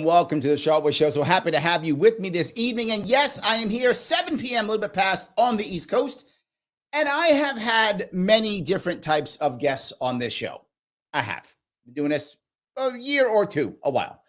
Welcome to the Sharpe Show. So happy to have you with me this evening. And yes, I am here 7 p.m., a little bit past on the East Coast. And I have had many different types of guests on this show. I have been doing this a year or two, a while.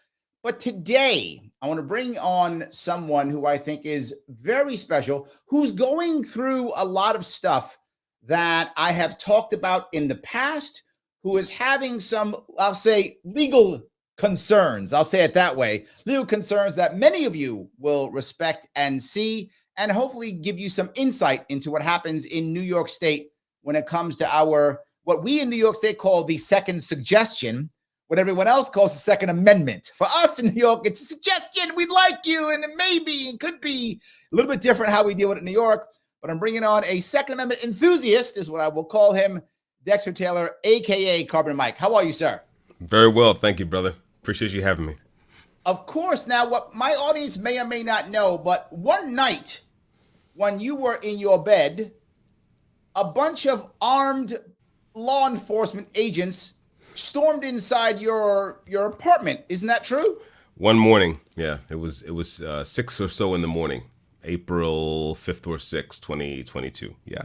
But today, I want to bring on someone who I think is very special, who's going through a lot of stuff that I have talked about in the past, who is having some, I'll say, legal concerns. I'll say it that way. Legal concerns that many of you will respect and see, and hopefully give you some insight into what happens in New York State when it comes to what we in New York State call the second suggestion, what everyone else calls the Second Amendment. For us in New York, it's a suggestion. We'd like you, and it could be a little bit different how we deal with it in New York. But I'm bringing on a Second Amendment enthusiast, is what I will call him, Dexter Taylor, a.k.a. Carbon Mike. How are you, sir? Very well. Thank you, brother. Appreciate you having me. Of course. Now, what my audience may or may not know, but one night when you were in your bed, a bunch of armed law enforcement agents stormed inside your apartment. Isn't that true? One morning. Yeah, it was 6 or so in the morning, April 5th or 6th, 2022. Yeah.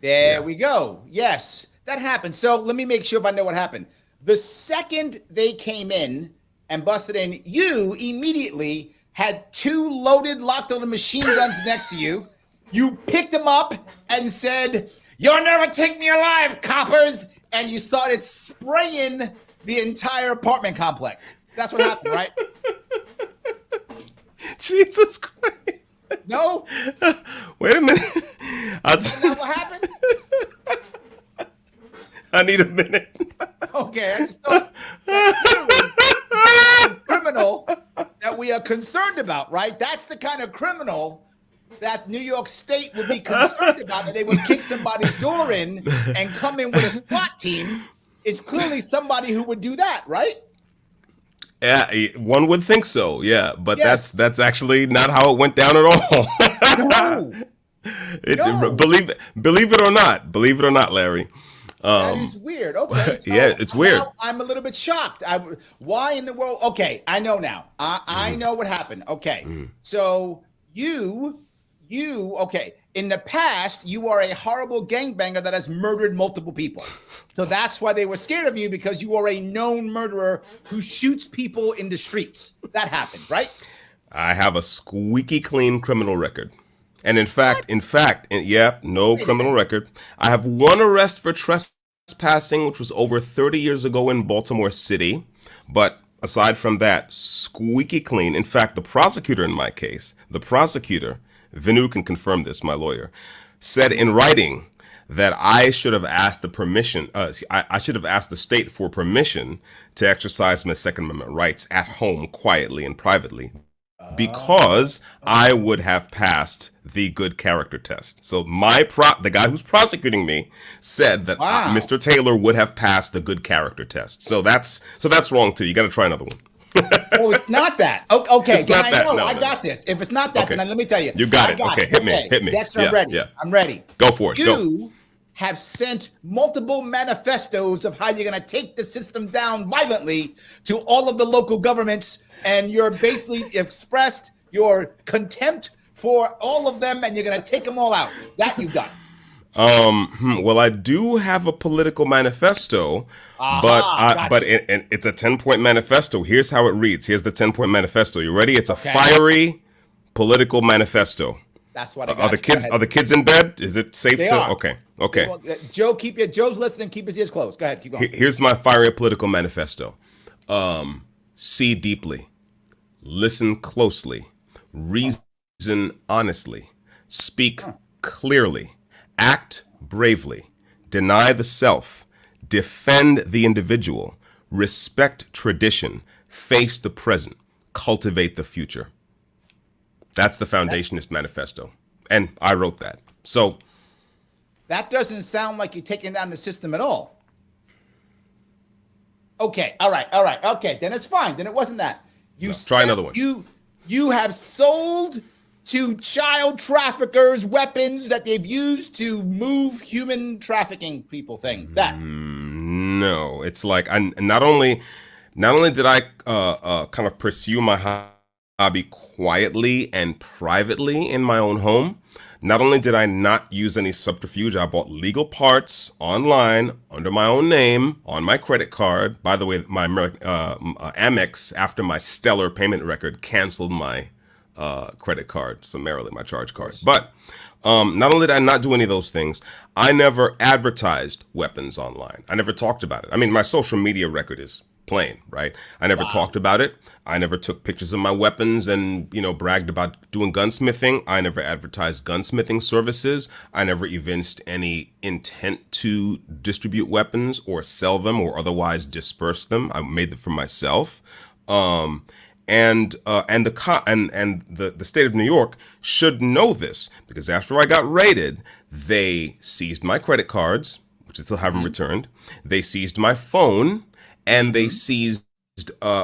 There we go. Yes, that happened. So let me make sure if I know what happened. The second they came in and busted in, you immediately had 2 loaded, locked-loaded machine guns next to you. You picked them up and said, "You'll never take me alive, coppers!" And you started spraying the entire apartment complex. That's what happened, right? Jesus Christ. No? Wait a minute. That's not what happened? I need a minute. Okay, I just thought that's the criminal that we are concerned about, right? That's the kind of criminal that New York State would be concerned about, that they would kick somebody's door in and come in with a SWAT team. Is clearly somebody who would do that, right? Yeah, one would think so. Yeah, but yes. That's actually not how it went down at all. No. Believe it or not, Larry. That is weird. Okay. So yeah, it's weird. I'm a little bit shocked. Why in the world? Okay, I know now. I know what happened. Okay. So you, okay. In the past, you are a horrible gangbanger that has murdered multiple people. So that's why they were scared of you, because you are a known murderer who shoots people in the streets. That happened, right? I have a squeaky clean criminal record. And in fact, no criminal record. I have 1 arrest for trespassing, which was over 30 years ago in Baltimore City. But aside from that, squeaky clean. In fact, the prosecutor in my case, Vinu can confirm this, my lawyer, said in writing that I should have asked I should have asked the state for permission to exercise my Second Amendment rights at home, quietly and privately, because I would have passed the good character test. So the guy who's prosecuting me said that Mr. Taylor would have passed the good character test. So that's wrong too. You got to try another one. Oh, it's not that. Okay, it's not that. No, I got this. If it's not that, okay. Then let me tell you. You got it. Okay, hit me. Dexter, I'm ready. Yeah. I'm ready. Go for it. You have sent multiple manifestos of how you're going to take the system down violently to all of the local governments, and you're basically expressed your contempt for all of them, and you're going to take them all out. That you've done. Well, I do have a political manifesto, but it's a 10-point manifesto. Here's how it reads. Here's the 10-point manifesto. You ready? It's a fiery political manifesto. That's what I got. Are the kids in bed? Is it safe they to? Are. Okay. Well, Joe, Joe's listening. Keep his ears closed. Go ahead. Keep going. Here's my fiery political manifesto. See deeply, listen closely, reason honestly, speak clearly, act bravely, deny the self, defend the individual, respect tradition, face the present, cultivate the future. That's the Foundationist Manifesto. And I wrote that. So That doesn't sound like you're taking down the system at all. Okay, all right, okay, then it's fine. Then it wasn't that. Try another one. You have sold to child traffickers weapons that they've used to move human trafficking people things. That no, it's like not only did I kind of pursue my hobby quietly and privately in my own home. Not only did I not use any subterfuge, I bought legal parts online under my own name on my credit card. By the way, my Amex, after my stellar payment record, canceled my credit card summarily, my charge card. But not only did I not do any of those things, I never advertised weapons online. I never talked about it. I mean, my social media record is plain, right? I never talked about it. I never took pictures of my weapons and, bragged about doing gunsmithing. I never advertised gunsmithing services. I never evinced any intent to distribute weapons or sell them or otherwise disperse them. I made them for myself. And the state of New York should know this, because after I got raided, they seized my credit cards, which I still haven't returned. They seized my phone, and they seized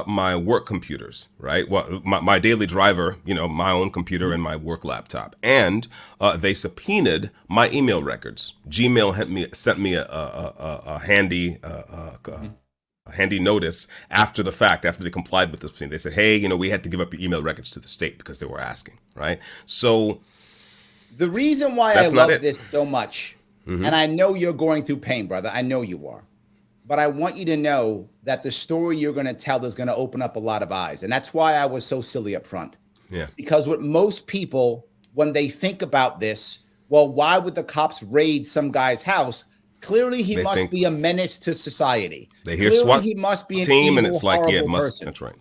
my work computers, right? Well, my daily driver, my own computer and my work laptop. And they subpoenaed my email records. Gmail sent me a handy notice after the fact, after they complied with this thing. They said, hey, we had to give up your email records to the state because they were asking, right? So the reason why I love this so much, and I know you're going through pain, brother. I know you are. But I want you to know that the story you're going to tell is going to open up a lot of eyes. And that's why I was so silly up front. Yeah. Because with most people, when they think about this, well, why would the cops raid some guy's house? Clearly, he must be a menace to society. They hear SWAT he must be an team, evil, and it's like, yeah, it must. Person. That's right.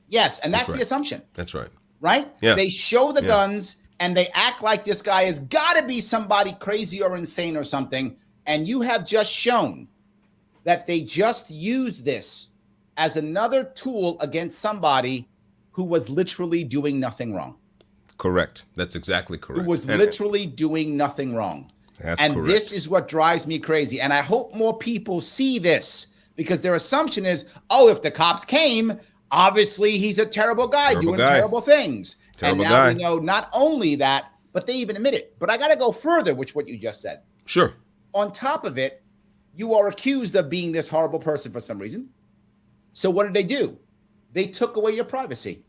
Yes, and that's the assumption. That's right. Right? Yeah. They show the guns, and they act like this guy has got to be somebody crazy or insane or something. And you have just shown that they just use this as another tool against somebody who was literally doing nothing wrong. Correct. That's exactly correct. Who was literally doing nothing wrong. That's and correct. This is what drives me crazy. And I hope more people see this, because their assumption is, oh, if the cops came, obviously he's a terrible guy doing terrible things. And now we know not only that, but they even admit it. But I got to go further, which what you just said. Sure. On top of it, you are accused of being this horrible person for some reason. So what did they do? They took away your privacy.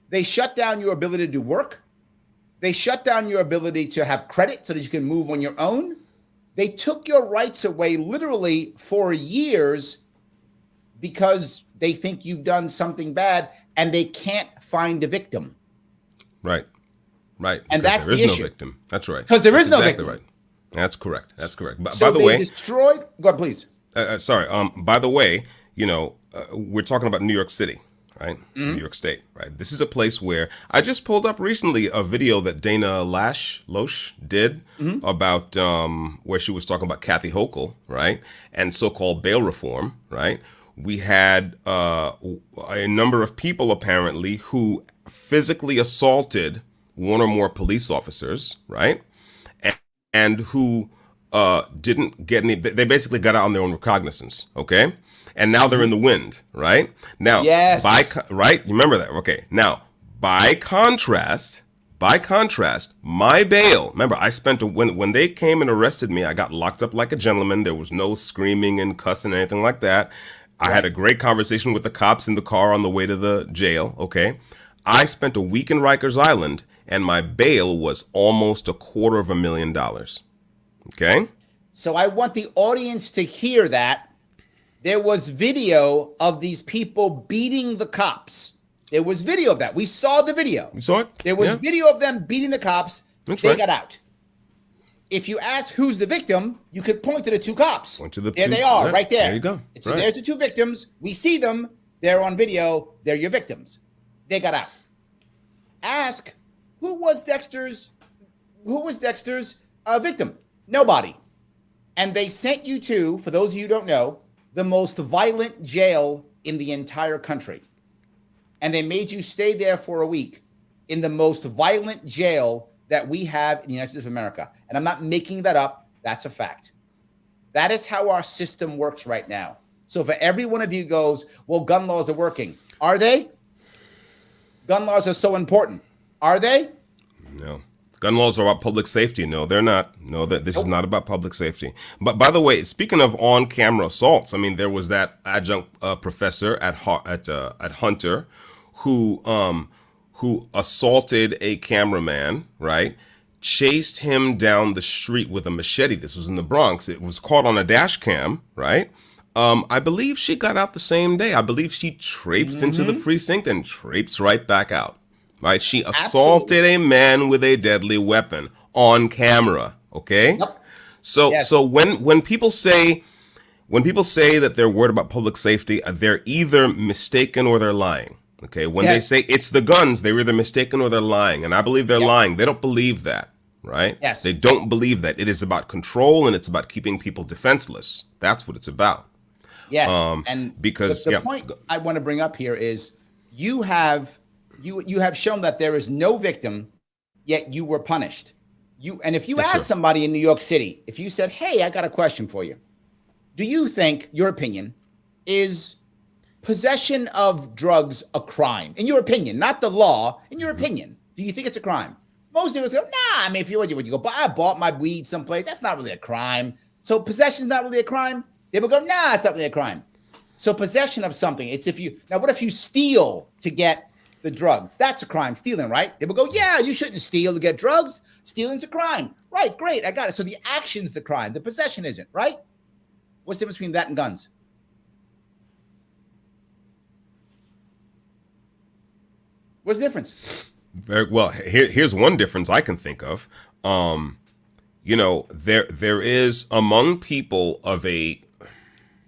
They shut down your ability to do work. They shut down your ability to have credit so that you can move on your own. They took your rights away literally for years because they think you've done something bad and they can't find a victim. Right. Right. And that's the issue. There is no victim. That's right. Because there is no victim. Right. That's correct. That's correct. But so by the way, destroyed. Go ahead, please. Sorry. By the way, we're talking about New York City, right? New York State, right? This is a place where I just pulled up recently a video that Dana Loesch did about where she was talking about Kathy Hochul, right? And so-called bail reform, right? We had a number of people apparently who physically assaulted one or more police officers, right? And who didn't get any, they basically got out on their own recognizance, okay? And now they're in the wind, right? Now, yes. Right? You remember that? Okay. Now, by contrast, my bail, remember, I spent, when they came and arrested me, I got locked up like a gentleman. There was no screaming and cussing, anything like that. I had a great conversation with the cops in the car on the way to the jail, okay? I spent a week in Rikers Island, and my bail was almost $250,000. Okay? So I want the audience to hear that. There was video of these people beating the cops. There was video of that. We saw the video. You saw it? There was video of them beating the cops. They got out. If you ask who's the victim, you could point to the two cops. There they are, right there. There you go. So there's the two victims. We see them. They're on video. They're your victims. They got out. Ask who was Dexter's victim? Nobody. And they sent you to, for those of you who don't know, the most violent jail in the entire country. And they made you stay there for a week in the most violent jail that we have in the United States of America, and I'm not making that up, that's a fact. That is how our system works right now. So for every one of you goes, well, gun laws are working. Are they? Gun laws are so important. Are they? No. Gun laws are about public safety. No, they're not. No, this is not about public safety. But by the way, speaking of on-camera assaults, I mean, there was that adjunct professor at Hunter who assaulted a cameraman, right? Chased him down the street with a machete. This was in the Bronx. It was caught on a dash cam, right? I believe she got out the same day. I believe she traipsed into the precinct and traipsed right back out. Right? She assaulted a man with a deadly weapon on camera. Okay. Yep. So when people say that they're worried about public safety, they're either mistaken or they're lying. Okay. When they say it's the guns, they're either mistaken or they're lying. And I believe they're lying. They don't believe that. Right? Yes. They don't believe that. It is about control and it's about keeping people defenseless. That's what it's about. Yes. And because the point I want to bring up here is you have shown that there is no victim, yet you were punished. And if you ask somebody in New York City, if you said, hey, I got a question for you. Do you think, your opinion, is possession of drugs a crime? In your opinion, not the law, in your opinion, do you think it's a crime? Most people go, nah, I mean, if you go, I bought my weed someplace, that's not really a crime. So possession is not really a crime? They would go, nah, it's not really a crime. So possession of something, it's now what if you steal to get the drugs? That's a crime, stealing, right? They will go, yeah, you shouldn't steal to get drugs. Stealing's a crime. Right, great, I got it. So the action's the crime. The possession isn't, right? What's the difference between that and guns? What's the difference? Very well. Here's one difference I can think of. There is among people of a,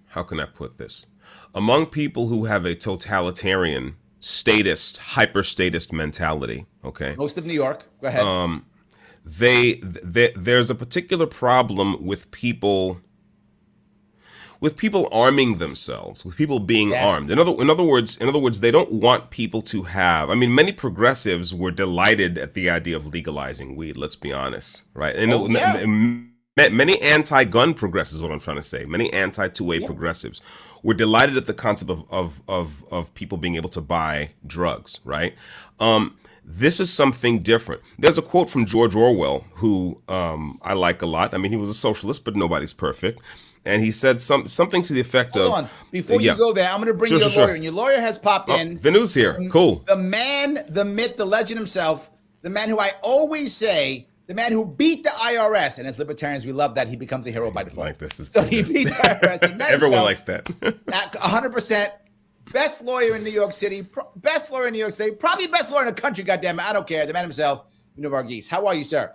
how can I put this? Among people who have a totalitarian hyper-statist mentality, okay? Most of New York. Go ahead. There's a particular problem with people arming themselves, with people being armed. In other words, they don't want people to have. I mean, many progressives were delighted at the idea of legalizing weed. Let's be honest, right? And many anti-gun progressives, is what I'm trying to say. Many anti-2A progressives were delighted at the concept of people being able to buy drugs, right? This is something different. There's a quote from George Orwell, who I like a lot. I mean, he was a socialist, but nobody's perfect. And he said something to the effect of... Hold on. Before you go there, I'm going to bring you a lawyer. And your lawyer has popped in. Vanu's here. Cool. The man, the myth, the legend himself, the man who I always say, the man who beat the IRS. And as libertarians, we love that. He becomes a hero by default. Like this so he beat the IRS. Everyone likes that. 100%. Best lawyer in New York City. Best lawyer in New York City. Probably best lawyer in the country, goddammit. I don't care. The man himself, Vanu Varghese. How are you, sir?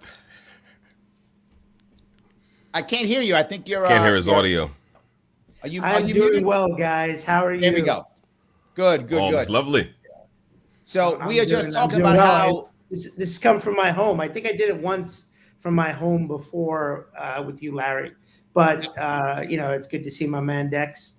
I can't hear you. I think you're... Can't hear his audio. I'm doing muted? Well, guys. How are you? There we go. Good. It's lovely. So we are just talking about how... This comes from my home. I think I did it once from my home before with you, Larry. But, it's good to see my man Dex,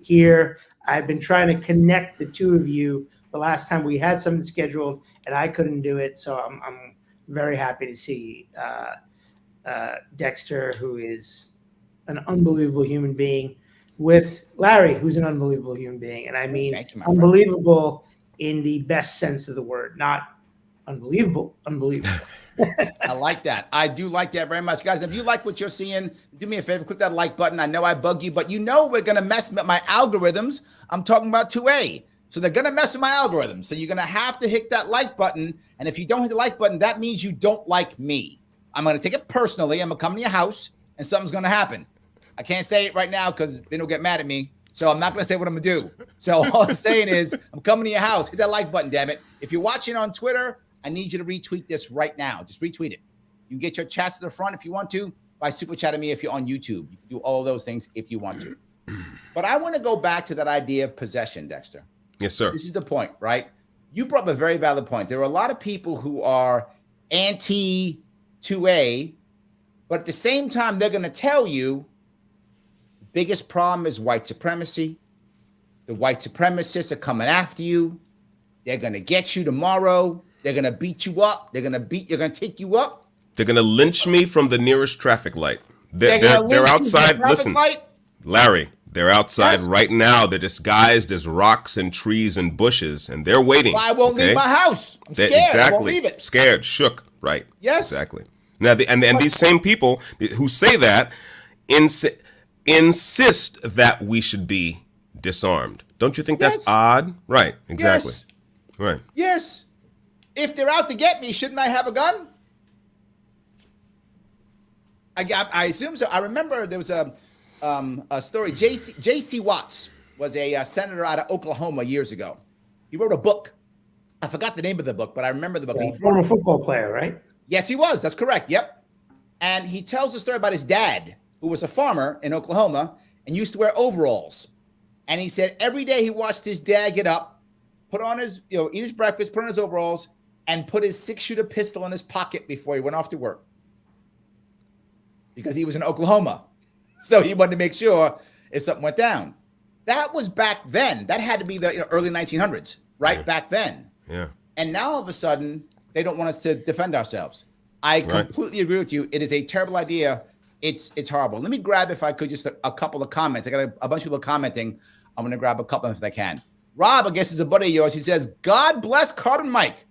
here. I've been trying to connect the two of you the last time we had something scheduled, and I couldn't do it. So I'm very happy to see Dexter, who is an unbelievable human being, with Larry, who's an unbelievable human being. And I mean, unbelievable in the best sense of the word, not unbelievable. I like that. I do like that very much. Guys, if you like what you're seeing, do me a favor, click that like button. I know I bug you, but we're going to mess with my algorithms. I'm talking about 2A. So they're going to mess with my algorithms. So you're going to have to hit that like button. And if you don't hit the like button, that means you don't like me. I'm going to take it personally. I'm going to come to your house and something's going to happen. I can't say it right now because Ben will get mad at me. So I'm not going to say what I'm going to do. So all I'm saying is I'm coming to your house. Hit that like button, damn it. If you're watching on Twitter, I need you to retweet this right now. Just retweet it. You can get your chats to the front if you want to by super chatting me if you're on YouTube. You can do all of those things if you want to. But I want to go back to that idea of possession, Dexter. Yes, sir. This is the point, right? You brought up a very valid point. There are a lot of people who are anti-2A, but at the same time, they're going to tell you the biggest problem is white supremacy. The white supremacists are coming after you. They're going to get you tomorrow. They're going to beat you up. You're going to take you up. They're going to lynch me from the nearest traffic light. They're outside. Listen, light. Larry, they're outside Yes. right now. They're disguised as rocks and trees and bushes, and they're waiting. Well, I won't leave my house. I'm scared. Exactly. I won't leave it. Scared, shook. Right. Yes. Exactly. Now, and these same people who say that insist that we should be disarmed. Don't you think that's odd? Right. Exactly. Yes. Right. Yes. If they're out to get me, shouldn't I have a gun? I assume so. I remember there was a story. J.C. Watts was a senator out of Oklahoma years ago. He wrote a book. I forgot the name of the book, but I remember the book. Yeah, former football player, right? Yes, he was. That's correct. Yep. And he tells the story about his dad, who was a farmer in Oklahoma and used to wear overalls. And he said every day he watched his dad get up, put on his, eat his breakfast, put on his overalls, and put his 6-shooter pistol in his pocket before he went off to work. Because he was in Oklahoma. So he wanted to make sure if something went down. That was back then. That had to be the early 1900s, right? Yeah. Back then. Yeah. And now all of a sudden, they don't want us to defend ourselves. I completely agree with you. It is a terrible idea. It's horrible. Let me grab, if I could, just a couple of comments. I got a bunch of people commenting. I'm going to grab a couple if I can. Rob, I guess, is a buddy of yours. He says, God bless Carbon Mike.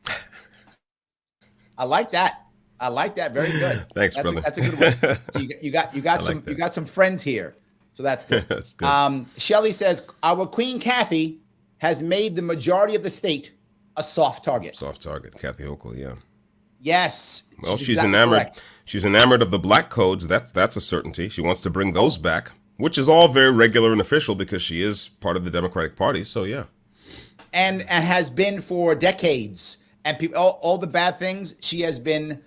I like that. Very good. Thanks, brother. That's a good one. So you got some friends here. So that's good. That's good. Shelley says, our Queen Kathy has made the majority of the state a soft target. Soft target, Kathy Hochul, yeah. Yes. Well, she's exactly enamored. Correct. She's enamored of the black codes. That's a certainty. She wants to bring those back, which is all very regular and official because she is part of the Democratic Party. So yeah. And has been for decades. And people, all the bad things, she has been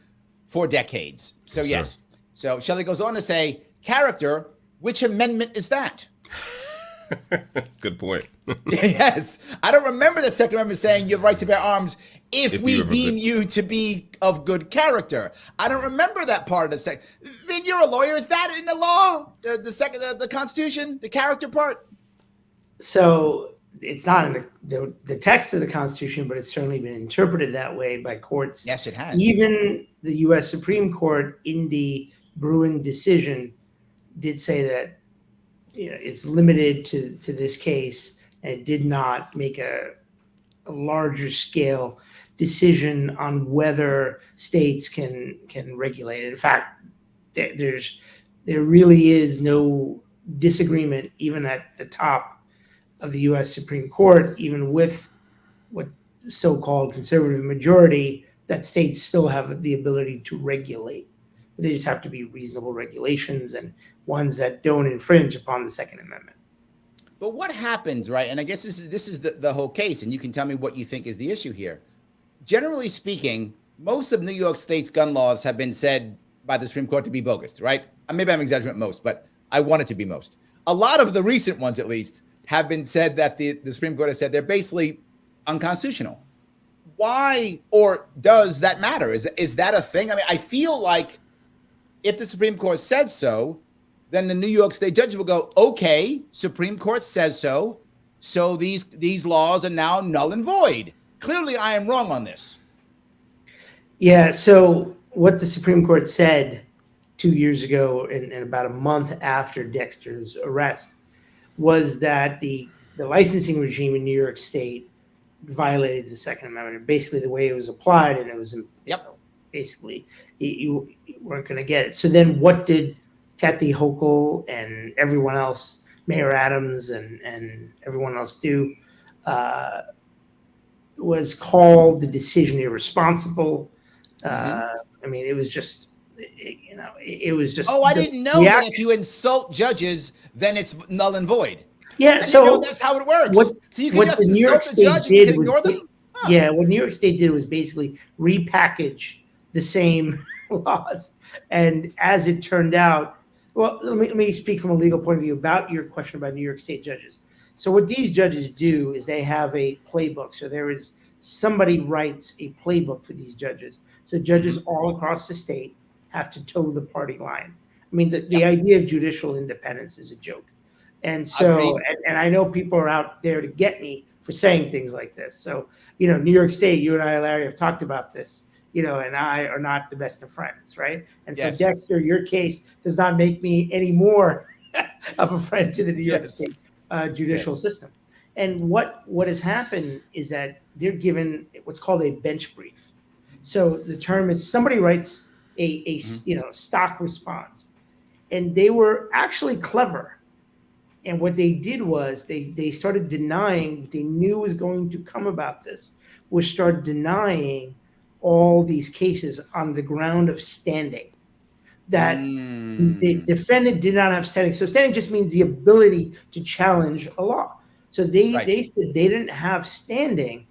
for decades. So yes. So Shelley goes on to say, character, which amendment is that? Good point. Yes. I don't remember the Second Amendment saying you have right to bear arms if we deem you to be of good character. I don't remember that part of the second. Vin, you're a lawyer. Is that in the law? The Constitution, the character part? So it's not in the text of the Constitution, but it's certainly been interpreted that way by courts. Yes, it has. Even the U.S. Supreme Court in the Bruin decision did say that it's limited to this case and did not make a larger scale decision on whether states can regulate it. In fact, there really is no disagreement even at the top of the U.S. Supreme Court, even with what so-called conservative majority, that states still have the ability to regulate. They just have to be reasonable regulations and ones that don't infringe upon the Second Amendment. But what happens, right? And I guess this is the whole case, and you can tell me what you think is the issue here. Generally speaking, most of New York State's gun laws have been said by the Supreme Court to be bogus, right? Maybe I'm exaggerating most, but I want it to be most. A lot of the recent ones, at least, have been said that the Supreme Court has said they're basically unconstitutional. Why or does that matter? Is that a thing? I mean, I feel like if the Supreme Court said so, then the New York State judge will go, okay, Supreme Court says so, so these laws are now null and void. Clearly, I am wrong on this. Yeah, so what the Supreme Court said 2 years ago and about a month after Dexter's arrest was that the licensing regime in New York State violated the Second Amendment. Basically, the way it was applied, and it was basically you weren't going to get it. So then what did Kathy Hochul and everyone else, Mayor Adams and everyone else do? Was called the decision irresponsible. I mean, it was just, it was just. Oh, I didn't know that if you insult judges, then it's null and void. Yeah, so that's how it works. So you can just insult the judge and you can ignore them? Yeah, what New York State did was basically repackage the same laws. And as it turned out, well, let me speak from a legal point of view about your question about New York State judges. So what these judges do is they have a playbook. So somebody writes a playbook for these judges. So judges all across the state have to toe the party line. I mean, the idea of judicial independence is a joke. And so, and I know people are out there to get me for saying things like this. So, New York State, you and I, Larry, have talked about this, and I are not the best of friends, right? And so, Dexter, your case does not make me any more of a friend to the New York State judicial system. And what has happened is that they're given what's called a bench brief. So the term is somebody writes a stock response, and they were actually clever. And what they did was they started denying what they knew was going to come about this, was start denying all these cases on the ground of standing. That the defendant did not have standing. So standing just means the ability to challenge a law. So they said they didn't have standing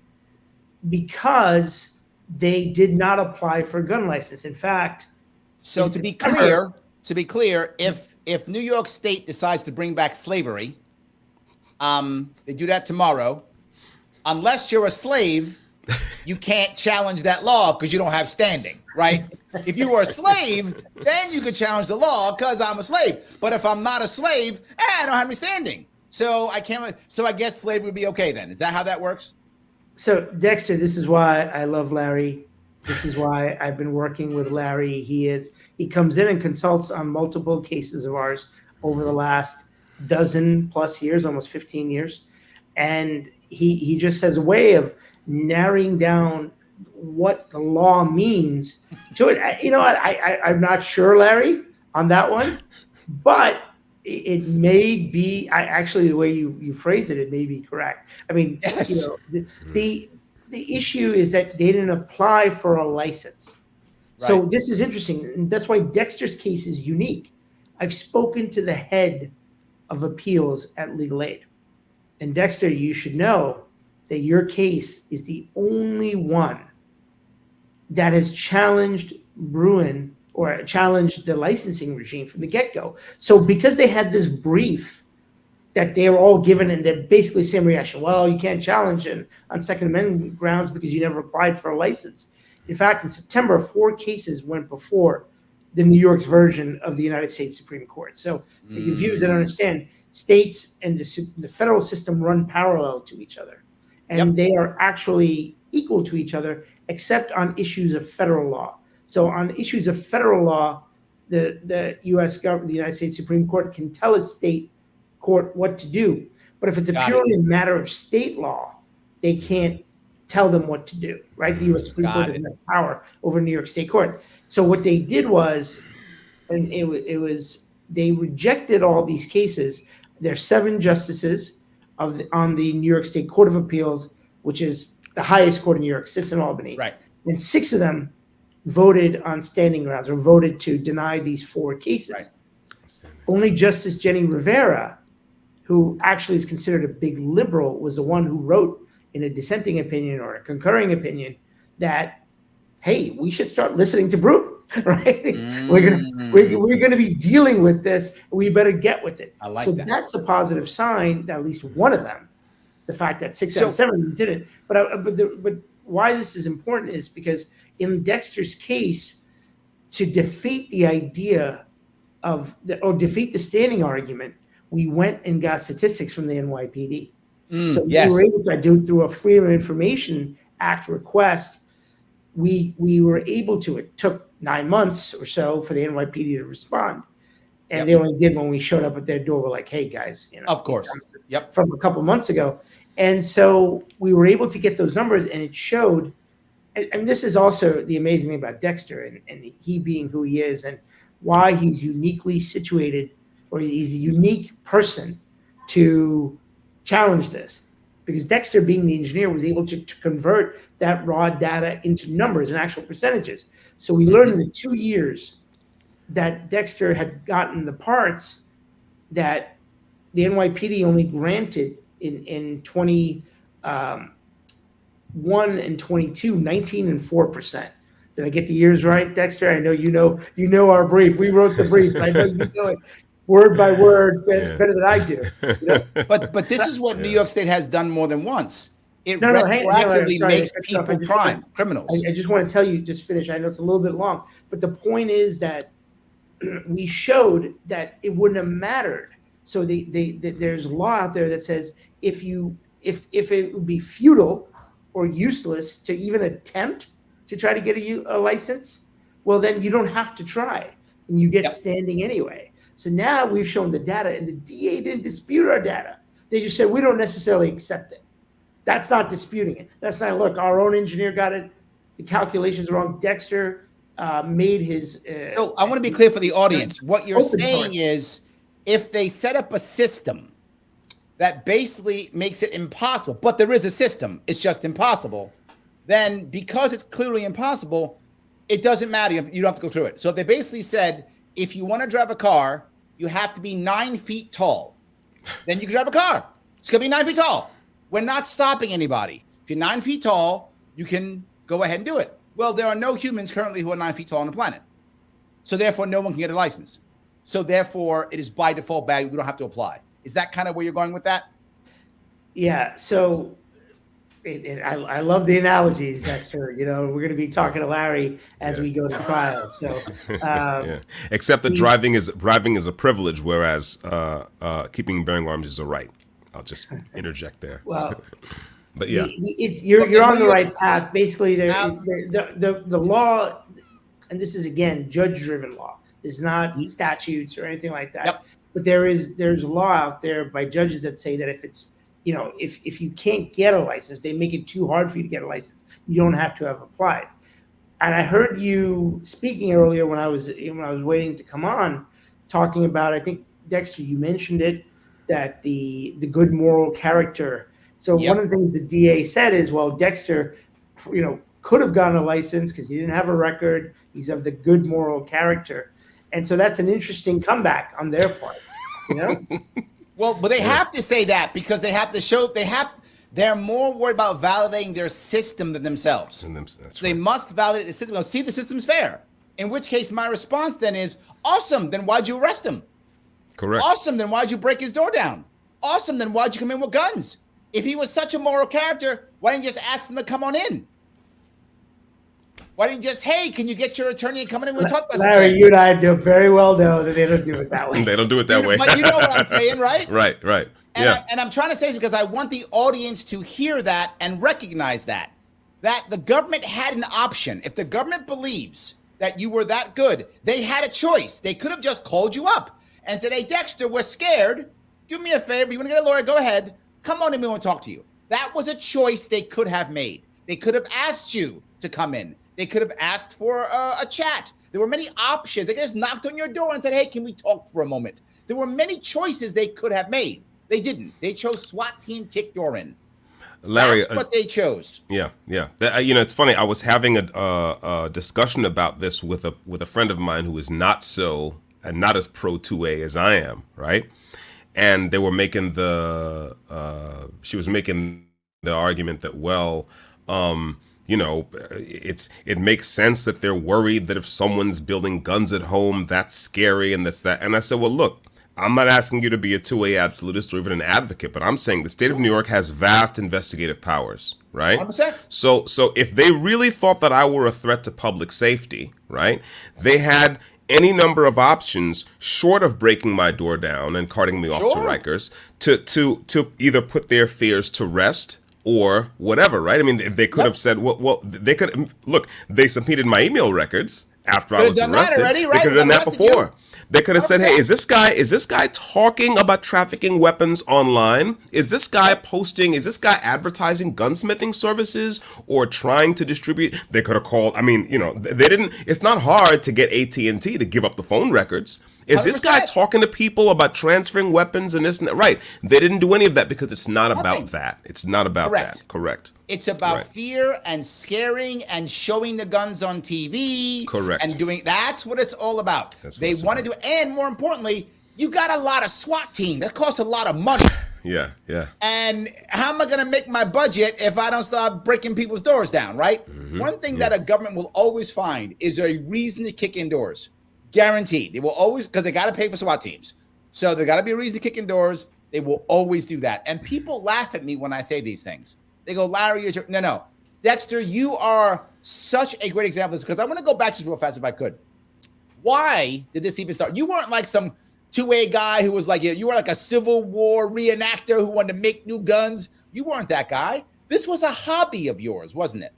because they did not apply for a gun license. In fact, so to be clear, if New York State decides to bring back slavery, they do that tomorrow. Unless you're a slave, you can't challenge that law because you don't have standing, right? If you were a slave, then you could challenge the law because I'm a slave. But if I'm not a slave, I don't have any standing. So I can't. So I guess slavery would be okay then. Is that how that works? So Dexter, this is why I love Larry. This is why I've been working with Larry. He comes in and consults on multiple cases of ours over the last dozen plus years, almost 15 years. And he just has a way of narrowing down what the law means to it. I'm not sure, Larry, on that one, but it may be, actually the way you phrase it may be correct. I mean, the issue is that they didn't apply for a license. Right. So this is interesting. And that's why Dexter's case is unique. I've spoken to the head of appeals at Legal Aid. And Dexter, you should know that your case is the only one that has challenged Bruin or challenged the licensing regime from the get-go. So because they had this brief that they were all given and they're basically the same reaction, well, you can't challenge it on Second Amendment grounds because you never applied for a license. In fact, in September, 4 cases went before the New York's version of the United States Supreme Court. So for your viewers that understand, states and the federal system run parallel to each other. And they are actually equal to each other, except on issues of federal law. So on issues of federal law, the U.S. government, the United States Supreme Court can tell a state court what to do. But if it's a purely a matter of state law, they can't tell them what to do, right? The U.S. Supreme Court doesn't have power over New York State Court. So what they did was, and it was they rejected all these cases. There's 7 justices on the New York State Court of Appeals, which is the highest court in New York, sits in Albany. Right. And 6 of them voted on standing grounds or voted to deny these 4 cases. Right. Only Justice Jenny Rivera, who actually is considered a big liberal, was the one who wrote in a dissenting opinion or a concurring opinion that, hey, we should start listening to Bruin, right? We're gonna be dealing with this. We better get with it. I like that. So that's a positive sign that at least one of them, the fact that 6 out of 7 of them didn't. But why this is important is because in Dexter's case, to defeat the idea or defeat the standing argument, we went and got statistics from the NYPD. So we were able to do through a Freedom of Information Act request. We were able to. It took 9 months or so for the NYPD to respond, and they only did when we showed up at their door. We're like, "Hey guys, of course, from a couple months ago." And so we were able to get those numbers, and it showed. And this is also the amazing thing about Dexter, and he being who he is, and why he's uniquely situated, or he's a unique person to challenge this, because Dexter, being the engineer, was able to convert that raw data into numbers and actual percentages. So we learned in the 2 years that Dexter had gotten the parts that the NYPD only granted in 21 and 22, 19 and 4%. Did I get the years right, Dexter? I know you know our brief. We wrote the brief. I know you know it word by word better than I do. You know? But this is what New York State has done more than once. It retroactively makes people criminals. I just want to tell you, just finish. I know it's a little bit long, but the point is that we showed that it wouldn't have mattered. So there's law out there that says if it would be futile or useless to even attempt to try to get a license, well, then you don't have to try and you get standing anyway. So now we've shown the data, and the DA didn't dispute our data. They just said we don't necessarily accept it. That's not disputing it. That's not, look, our own engineer got it. The calculations wrong. Dexter made his. So I want to be clear for the audience. What you're saying is, if they set up a system that basically makes it impossible, but there is a system, it's just impossible, then because it's clearly impossible, it doesn't matter. You don't have to go through it. So they basically said, if you want to drive a car, you have to be 9 feet tall. Then you can drive a car. It's going to be 9 feet tall. We're not stopping anybody. If you're 9 feet tall, you can go ahead and do it. Well, there are no humans currently who are 9 feet tall on the planet. So therefore, no one can get a license. So therefore, it is by default bad. We don't have to apply. Is that kind of where you're going with that? Yeah. So I love the analogies, Dexter. You know, we're going to be talking to Larry as we go to trial. So, except that driving is a privilege, whereas keeping and bearing arms is a right. I'll just interject there. Well, but yeah, you're on the right path. Basically, the law, and this is again judge-driven law. It's not statutes or anything like that. Yep. But there's a law out there by judges that say that if it's if you can't get a license, they make it too hard for you to get a license. You don't have to have applied. And I heard you speaking earlier when I was waiting to come on, talking about, I think Dexter, you mentioned it, that the good moral character. So one of the things the DA said is, well, Dexter, could have gotten a license because he didn't have a record. He's of the good moral character. And so that's an interesting comeback on their part, Well, but they have to say that because they have to show they're more worried about validating their system than themselves. So they must validate the system. See, the system's fair. In which case, my response then is, awesome. Then why'd you arrest him? Correct. Awesome. Then why'd you break his door down? Awesome. Then why'd you come in with guns? If he was such a moral character, why didn't you just ask him to come on in? Why didn't you just, hey, can you get your attorney and come in and we'll talk about Larry, you and I do very well know that they don't do it that way. They don't do it that way. But you know what I'm saying, right? Right. And I'm trying to say this because I want the audience to hear that and recognize that the government had an option. If the government believes that you were that good, they had a choice. They could have just called you up and said, hey, Dexter, we're scared. Do me a favor. You want to get a lawyer? Go ahead. Come on in. We want to talk to you. That was a choice they could have made. They could have asked you to come in. They could have asked for a chat. There were many options. They just knocked on your door and said, hey, can we talk for a moment? There were many choices they could have made. They didn't. They chose SWAT team, kick door in. Larry, that's what they chose. Yeah. It's funny. I was having a discussion about this with a friend of mine who is not as pro 2A as I am, right? And they were making she was making the argument that, well, it makes sense that they're worried that if someone's building guns at home, that's scary and that's that. And I said, well, look, I'm not asking you to be a 2A absolutist or even an advocate, but I'm saying the state of New York has vast investigative powers, right? 100%. So if they really thought that I were a threat to public safety, right, they had any number of options short of breaking my door down and carting me off to Rikers to either put their fears to rest or whatever, right? I mean, they could have said, well, they could look. They subpoenaed my email records after I was arrested. They could have done that before. They could have said, hey, is this guy talking about trafficking weapons online? Is this guy advertising gunsmithing services or trying to distribute? They could have called. I mean, they didn't. It's not hard to get AT&T to give up the phone records. Is 100%. This guy talking to people about transferring weapons and this and that? Right. They didn't do any of that because it's not about that. It's not about that. Correct. It's about fear and scaring and showing the guns on TV. Correct. And that's what it's all about. They want to do, and more importantly, you got a lot of SWAT team. That costs a lot of money. Yeah. And how am I going to make my budget if I don't start breaking people's doors down, right? Mm-hmm. One thing that a government will always find is a reason to kick in doors. Guaranteed. They will always, because they got to pay for SWAT teams. So there got to be a reason to kick in doors. They will always do that. And people laugh at me when I say these things. They go, Larry, no. Dexter, you are such a great example because I want to go back just real fast if I could. Why did this even start? You weren't like some two-way guy who was like, you were like a Civil War reenactor who wanted to make new guns. You weren't that guy. This was a hobby of yours, wasn't it?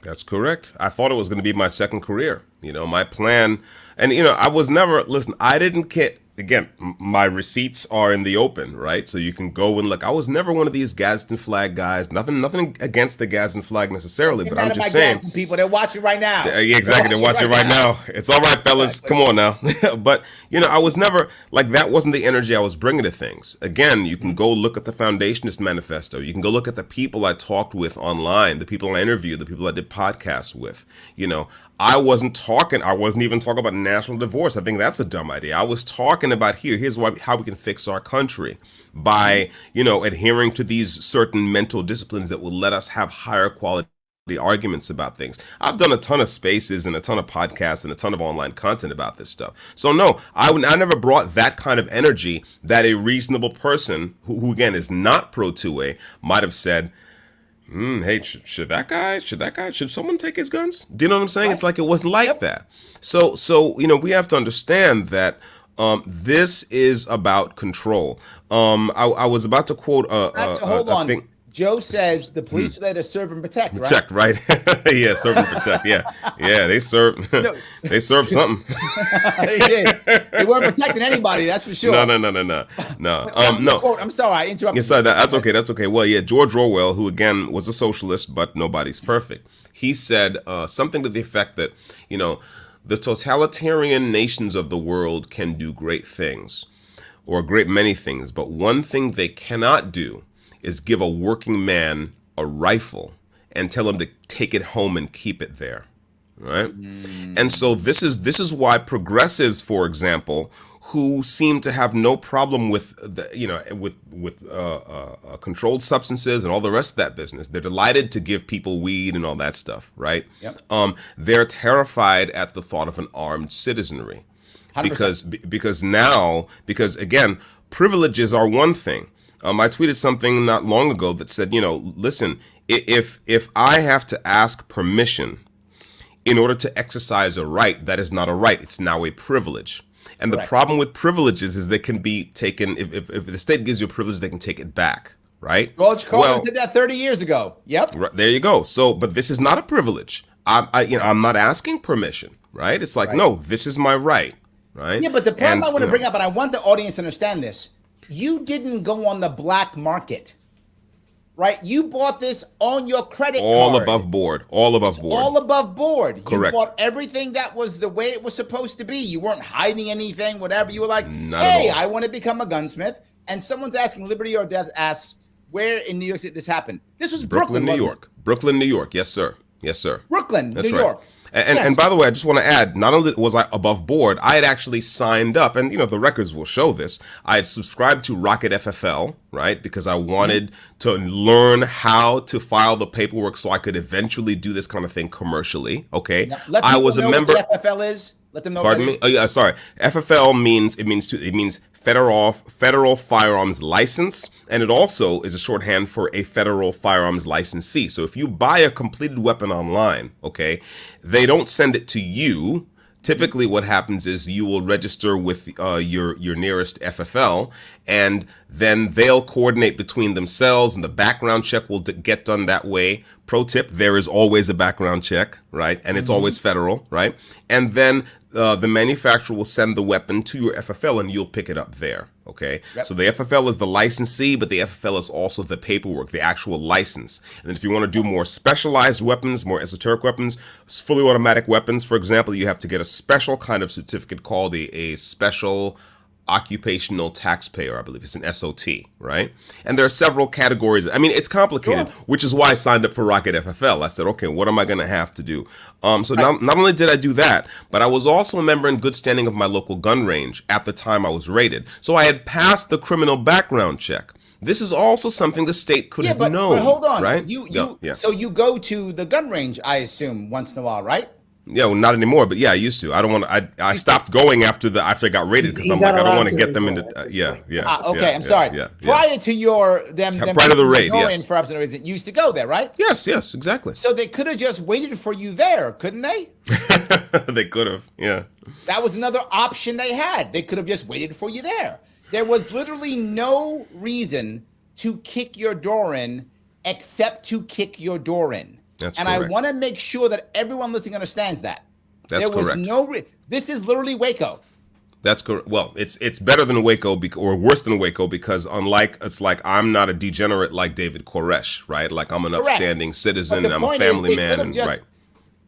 That's correct. I thought it was going to be my second career. My plan. And, I was never, listen, I didn't get, again, my receipts are in the open, right? So you can go and look. I was never one of these Gadsden flag guys. Nothing against the Gadsden flag necessarily, but I'm just saying. Gadsden people, they're watching right now. Yeah, exactly. They're watching right now. It's all right, fellas. Come on now. But, I was never, like, that wasn't the energy I was bringing to things. Again, you can go look at the Foundationist Manifesto. You can go look at the people I talked with online, the people I interviewed, the people I did podcasts with. I wasn't even talking about national divorce. I think that's a dumb idea. I was talking about here's how we can fix our country by, adhering to these certain mental disciplines that will let us have higher quality arguments about things. I've done a ton of spaces and a ton of podcasts and a ton of online content about this stuff. So no, I never brought that kind of energy that a reasonable person who again is not pro 2A might have said, hey, should someone take his guns? Do you know what I'm saying? Right. It's like it wasn't like that. So we have to understand that this is about control. I was about to quote hold on. Thing. Joe says the police are there to serve and protect, right? Protect, right? Yeah, serve and protect. Yeah, they serve. No. They serve something. They weren't protecting anybody, that's for sure. No. No. Quote, I'm sorry, I interrupted. Yes, that's okay. That's okay. Well, yeah, George Orwell, who again was a socialist, but nobody's perfect. He said something to the effect that the totalitarian nations of the world can do great things, or a great many things, but one thing they cannot do is give a working man a rifle and tell him to take it home and keep it there, right? And so this is why progressives, for example, who seem to have no problem with controlled substances and all the rest of that business, they're delighted to give people weed and all that stuff, right? Yep. They're terrified at the thought of an armed citizenry, 100%. because again, privileges are one thing. I tweeted something not long ago that said, listen, if I have to ask permission in order to exercise a right, that is not a right. It's now a privilege. And the problem with privileges is they can be taken, if the state gives you a privilege, they can take it back, right? George Carlin said that 30 years ago. Yep. Right, there you go. So, but this is not a privilege. I'm not asking permission, right? It's like, no, this is my right, right? Yeah, but the problem I want to bring up, and I want the audience to understand this, you didn't go on the black market, right? You bought this on your credit card. All above board. All above board. Correct. You bought everything that was the way it was supposed to be. You weren't hiding anything, whatever. You were like, Not at all. I want to become a gunsmith. And someone's asking, Liberty or Death asks, where in New York City this happened? This was Brooklyn, New York. Brooklyn, New York. Yes, sir. Brooklyn, That's New right. York. And by the way, I just want to add, not only was I above board, I had actually signed up, and the records will show this. I had subscribed to Rocket FFL, right? Because I wanted to learn how to file the paperwork so I could eventually do this kind of thing commercially. Okay. Now, I was a member. What the FFL is. Let them know. Pardon me? Oh yeah, sorry. FFL means federal firearms license, and it also is a shorthand for a federal firearms licensee. So if you buy a completed weapon online, okay, they don't send it to you. Typically what happens is you will register with your nearest FFL, and then they'll coordinate between themselves, and the background check will get done that way. Pro tip, there is always a background check, right? And it's always federal, right? And then the manufacturer will send the weapon to your FFL and you'll pick it up there, okay? Yep. So the FFL is the licensee, but the FFL is also the paperwork, the actual license. And then if you want to do more specialized weapons, more esoteric weapons, fully automatic weapons, for example, you have to get a special kind of certificate called a special occupational taxpayer, I believe it's an SOT, right? And there are several categories. I mean, it's complicated, which is why I signed up for Rocket FFL. I said, okay, what am I going to have to do? Not only did I do that, but I was also a member in good standing of my local gun range at the time I was raided. So I had passed the criminal background check. This is also something the state could have known. But hold on, right? So you go to the gun range, I assume, once in a while, right? Yeah, well, not anymore, but yeah, I used to. I don't want to. I stopped going after I got raided because I'm like, I don't want to get them into. I'm sorry. Prior to prior to the raid, yes. For absolute reason, used to go there, right? Yes, exactly. So they could have just waited for you there, couldn't they? They could have, yeah. That was another option they had. They could have just waited for you there. There was literally no reason to kick your door in except to kick your door in. That's and correct. I want to make sure that everyone listening understands that. That's there was correct. This is literally Waco. That's correct. Well, it's better than Waco or worse than Waco because it's like I'm not a degenerate like David Koresh, right? Like I'm an upstanding citizen. I'm a family man, and right.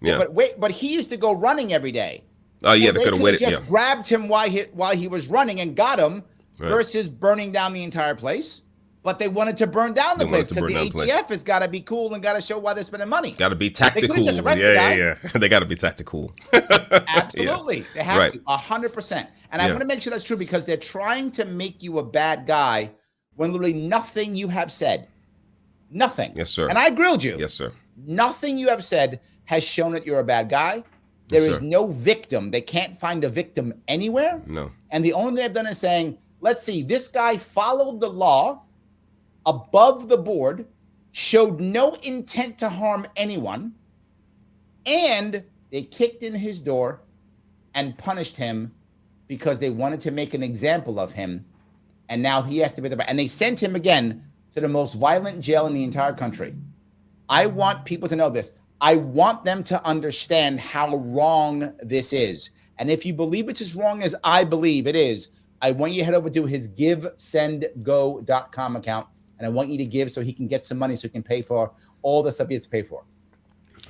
Yeah. But he used to go running every day. Oh yeah, they could have waited. Just grabbed him while he was running and got him versus burning down the entire place. But they wanted to burn down the place because the ATF has got to be cool and got to show why they're spending money. Got to be tactical. Yeah. They got to be tactical. Absolutely. They have to, 100%. And I want to make sure that's true because they're trying to make you a bad guy when literally nothing you have said, nothing. Yes, sir. And I grilled you. Yes, sir. Nothing you have said has shown that you're a bad guy. There is no victim. They can't find a victim anywhere. No. And the only thing they've done is saying, let's see, this guy followed the law above the board, showed no intent to harm anyone, and they kicked in his door and punished him because they wanted to make an example of him. And now he has to be and they sent him again to the most violent jail in the entire country. I want people to know this. I want them to understand how wrong this is. And if you believe it's as wrong as I believe it is, I want you to head over to his GiveSendGo.com account. And I want you to give so he can get some money so he can pay for all the stuff he has to pay for.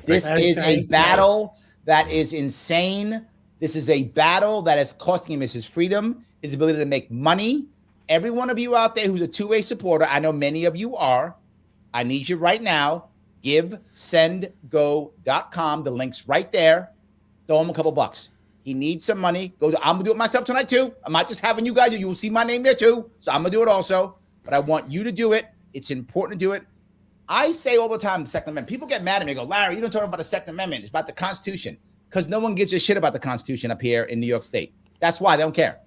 This is a battle that is insane. This is a battle that is costing him his freedom, his ability to make money. Every one of you out there who's a two-way supporter, I know many of you are. I need you right now. GiveSendGo.com. The link's right there. Throw him a couple bucks. He needs some money. I'm going to do it myself tonight too. I'm not just having you guys. You will see my name there too. So I'm going to do it also. But I want you to do it. It's important to do it. I say all the time, the Second Amendment. People get mad at me. They go, Larry, you don't talk about the Second Amendment. It's about the Constitution. Because no one gives a shit about the Constitution up here in New York State. That's why they don't care.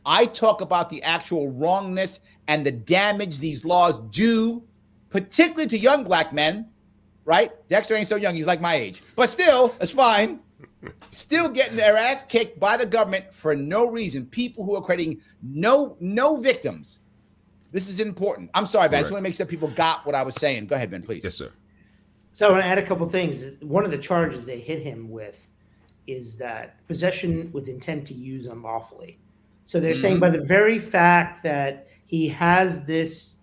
I talk about the actual wrongness and the damage these laws do, particularly to young black men, right? Dexter ain't so young. He's like my age. But still, it's fine. Still getting their ass kicked by the government for no reason. People who are creating no victims. This is important. I'm sorry, Ben. I just want to make sure people got what I was saying. Go ahead, Ben, please. Yes, sir. So I want to add a couple things. One of the charges they hit him with is that possession with intent to use unlawfully. So they're saying by the very fact that he has this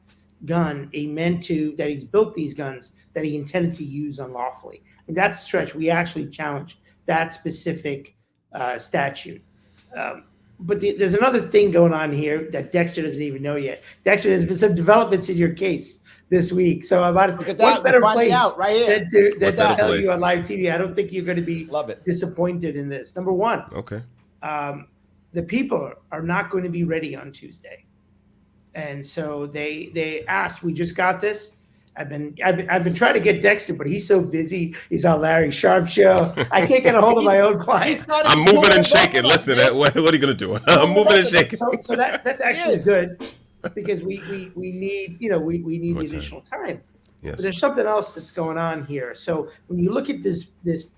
gun, that he's built these guns, that he intended to use unlawfully. And that's a stretch. We actually challenged that specific statute. But there's another thing going on here that Dexter doesn't even know yet. Dexter, there's been some developments in your case this week. So I'm about to what better place right here. than to tell you on live TV. I don't think you're going to be disappointed in this. Number one, the people are not going to be ready on Tuesday. And so they asked, we just got this. I've been trying to get Dexter, but he's so busy. He's on Larry Sharpe show. I can't get a hold of my own client. I'm moving and shaking. Listen, what are you going to do? I'm moving and shaking. So that's actually good because we need we need the additional time. Yes. But there's something else that's going on here. So when you look at this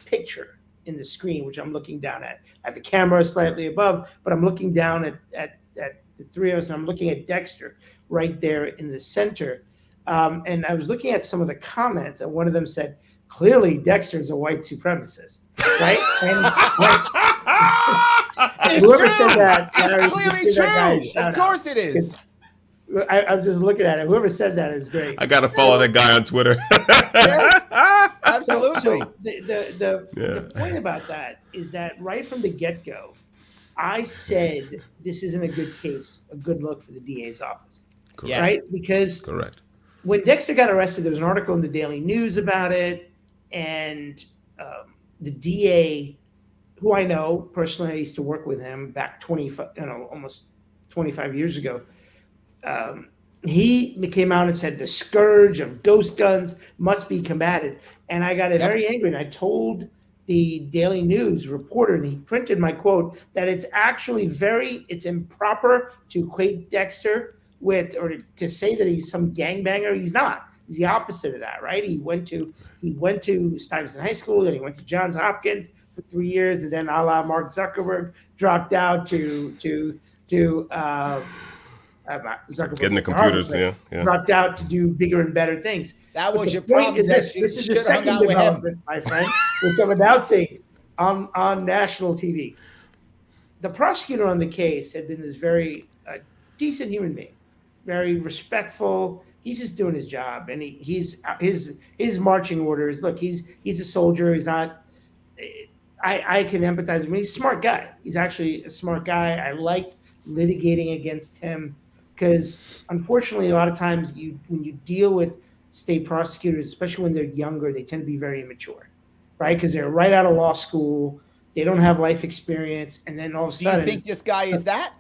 picture in the screen, which I'm looking down at, I have the camera slightly above, but I'm looking down at the three of us, and I'm looking at Dexter right there in the center. And I was looking at some of the comments, and one of them said, clearly Dexter's a white supremacist, right? And whoever said that, it's clearly true. Of course it is. I'm just looking at it. Whoever said that is great. I got to follow that guy on Twitter. Yes, absolutely. So the point about that is that right from the get-go, I said this isn't a good case, a good look for the DA's office. Correct. Right? Because when Dexter got arrested, there was an article in the Daily News about it, and the DA, who I know personally, I used to work with him back almost 25 years ago. He came out and said the scourge of ghost guns must be combated, and I got very angry, and I told the Daily News reporter, and he printed my quote, that it's actually it's improper to equate Dexter with, or to say that he's some gangbanger. He's not. He's the opposite of that, right? He went to Stuyvesant High School, then he went to Johns Hopkins for 3 years, and then a la Mark Zuckerberg dropped out to Zuckerberg getting the computers, dropped out to do bigger and better things. That was your problem. This is the second development, my friend, which I'm announcing on national TV. The prosecutor on the case had been this very decent human being, very respectful. He's just doing his job, and his marching orders. Look, he's a soldier. He's not. I can empathize with him. He's a smart guy. He's actually a smart guy. I liked litigating against him because, unfortunately, a lot of times when you deal with state prosecutors, especially when they're younger, they tend to be very immature, right? Because they're right out of law school. They don't have life experience, and then all of a sudden, you think this guy is that?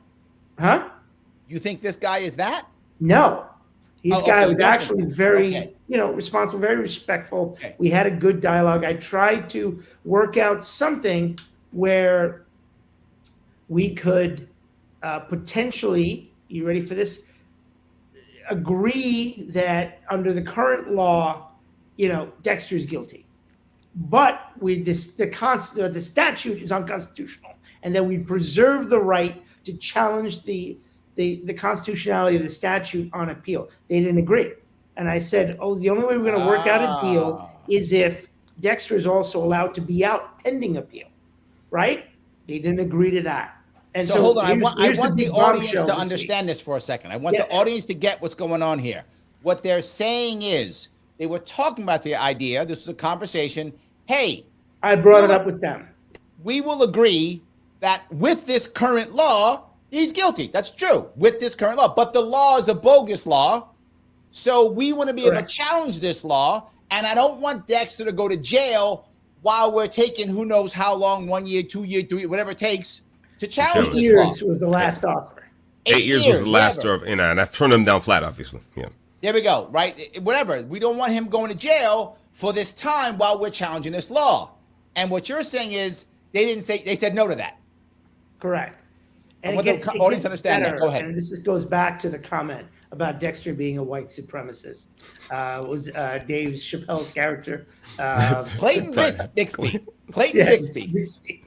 Huh? You think this guy is that? No. This guy was actually very, okay. Responsible, very respectful. Okay. We had a good dialogue. I tried to work out something where we could potentially, you ready for this? Agree that under the current law, Dexter's guilty. But the statute is unconstitutional, and that we preserve the right to challenge the constitutionality of the statute on appeal. They didn't agree, and I said, the only way we're going to work out a deal is if Dexter is also allowed to be out pending appeal, right? They didn't agree to that. And so hold on, I want the audience to understand this for a second. I want the audience to get what's going on here. What they're saying is they were talking about the idea. This was a conversation. Hey, I brought it up with them. We will agree that with this current law, he's guilty. That's true with this current law. But the law is a bogus law. So we want to be able to challenge this law. And I don't want Dexter to go to jail while we're taking who knows how long, 1 year, 2 year, 3, whatever it takes to challenge this law. 8 years was the last offer. 8 years was the last term, and I've turned him down flat, obviously. Yeah. There we go. Right. Whatever. We don't want him going to jail for this time while we're challenging this law. And what you're saying is they said no to that. Correct. And what the audience understand that. Go ahead. And this goes back to the comment about Dexter being a white supremacist. Was Dave Chappelle's character. Clayton Bixby. Clayton Bixby.